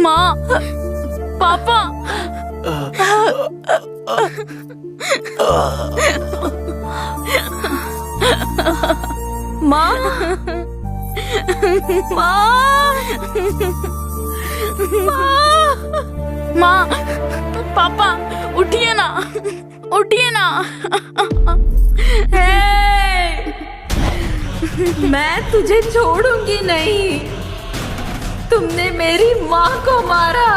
माँ, पापा, माँ, माँ, पापा, उठिए ना, उठिए ना। मैं तुझे छोड़ूंगी नहीं। तुमने मेरी माँ को मारा।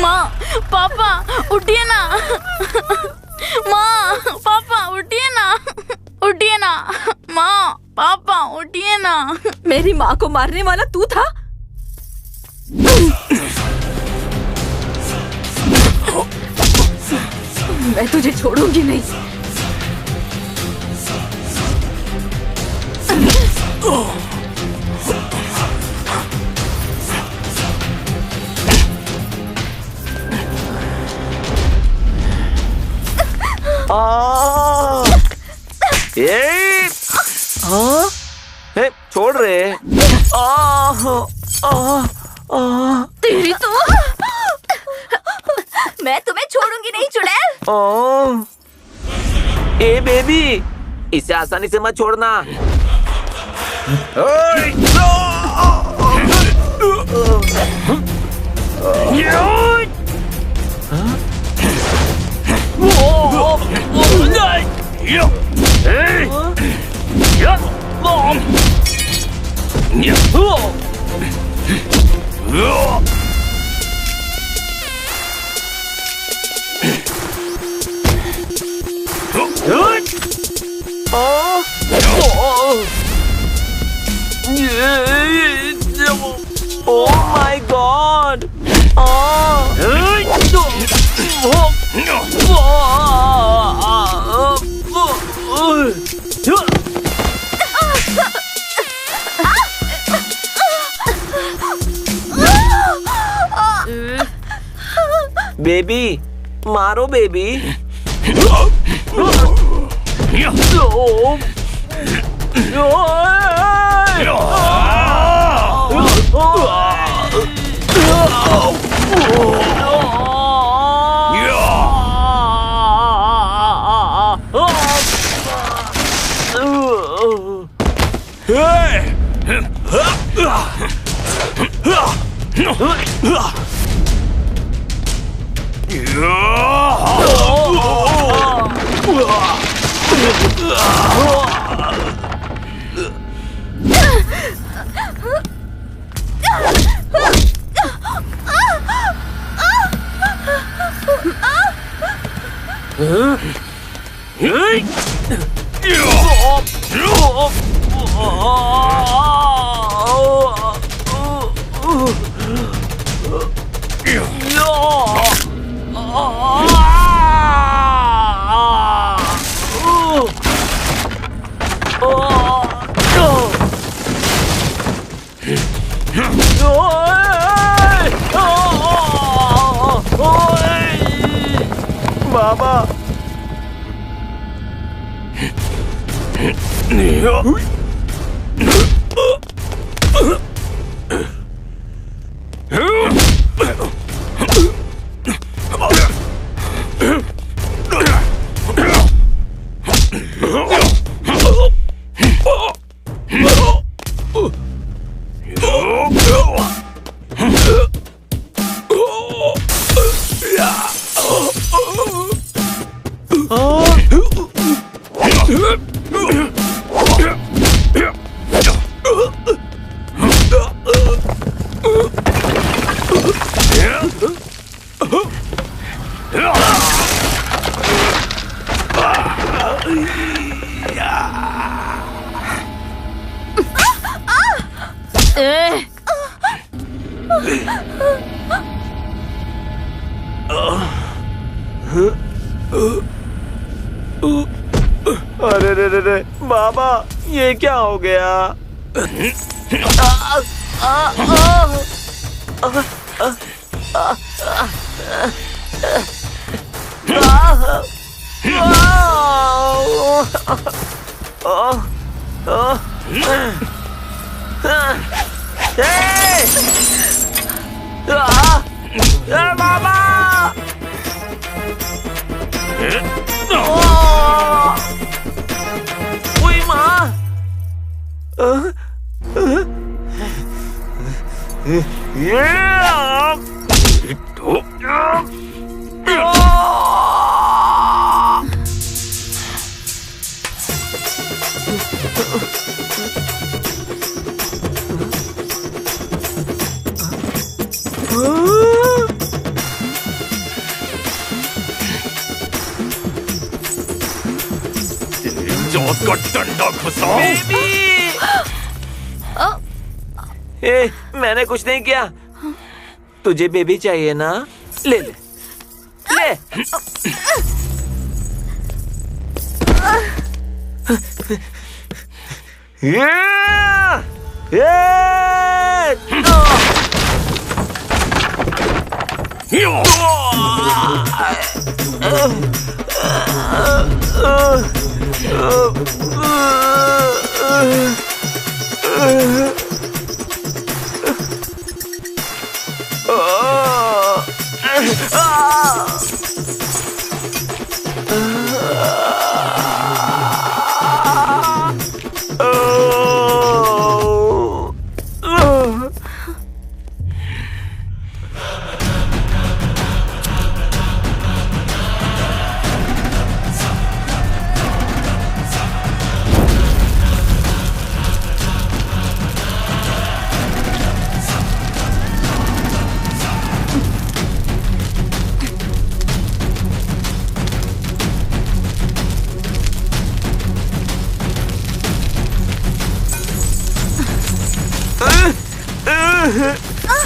माँ, पापा, उठिए ना। माँ, पापा, उठिए ना, उठिए ना। माँ, पापा, उठिए ना। मेरी माँ को मारने वाला तू था? मैं तुझे छोड़ूंगी नहीं। हाँ? छोड़ रहे। तेरी तो मैं तुम्हें छोड़ूंगी नहीं चुड़ैल। ए बेबी, इसे आसानी से मत छोड़ना। Oh my God! बेबी, मारो बेबी। बाबा अरे रे रे रे बाबा, ये क्या हो गया? बाबा! Uy, माँ! का डंडा घुसाओ। ए, मैंने कुछ नहीं किया। तुझे बेबी चाहिए ना? ले ले ले।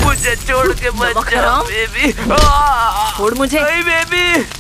मुझे छोड़ के मत जा बेबी। छोड़ मुझे। बेबी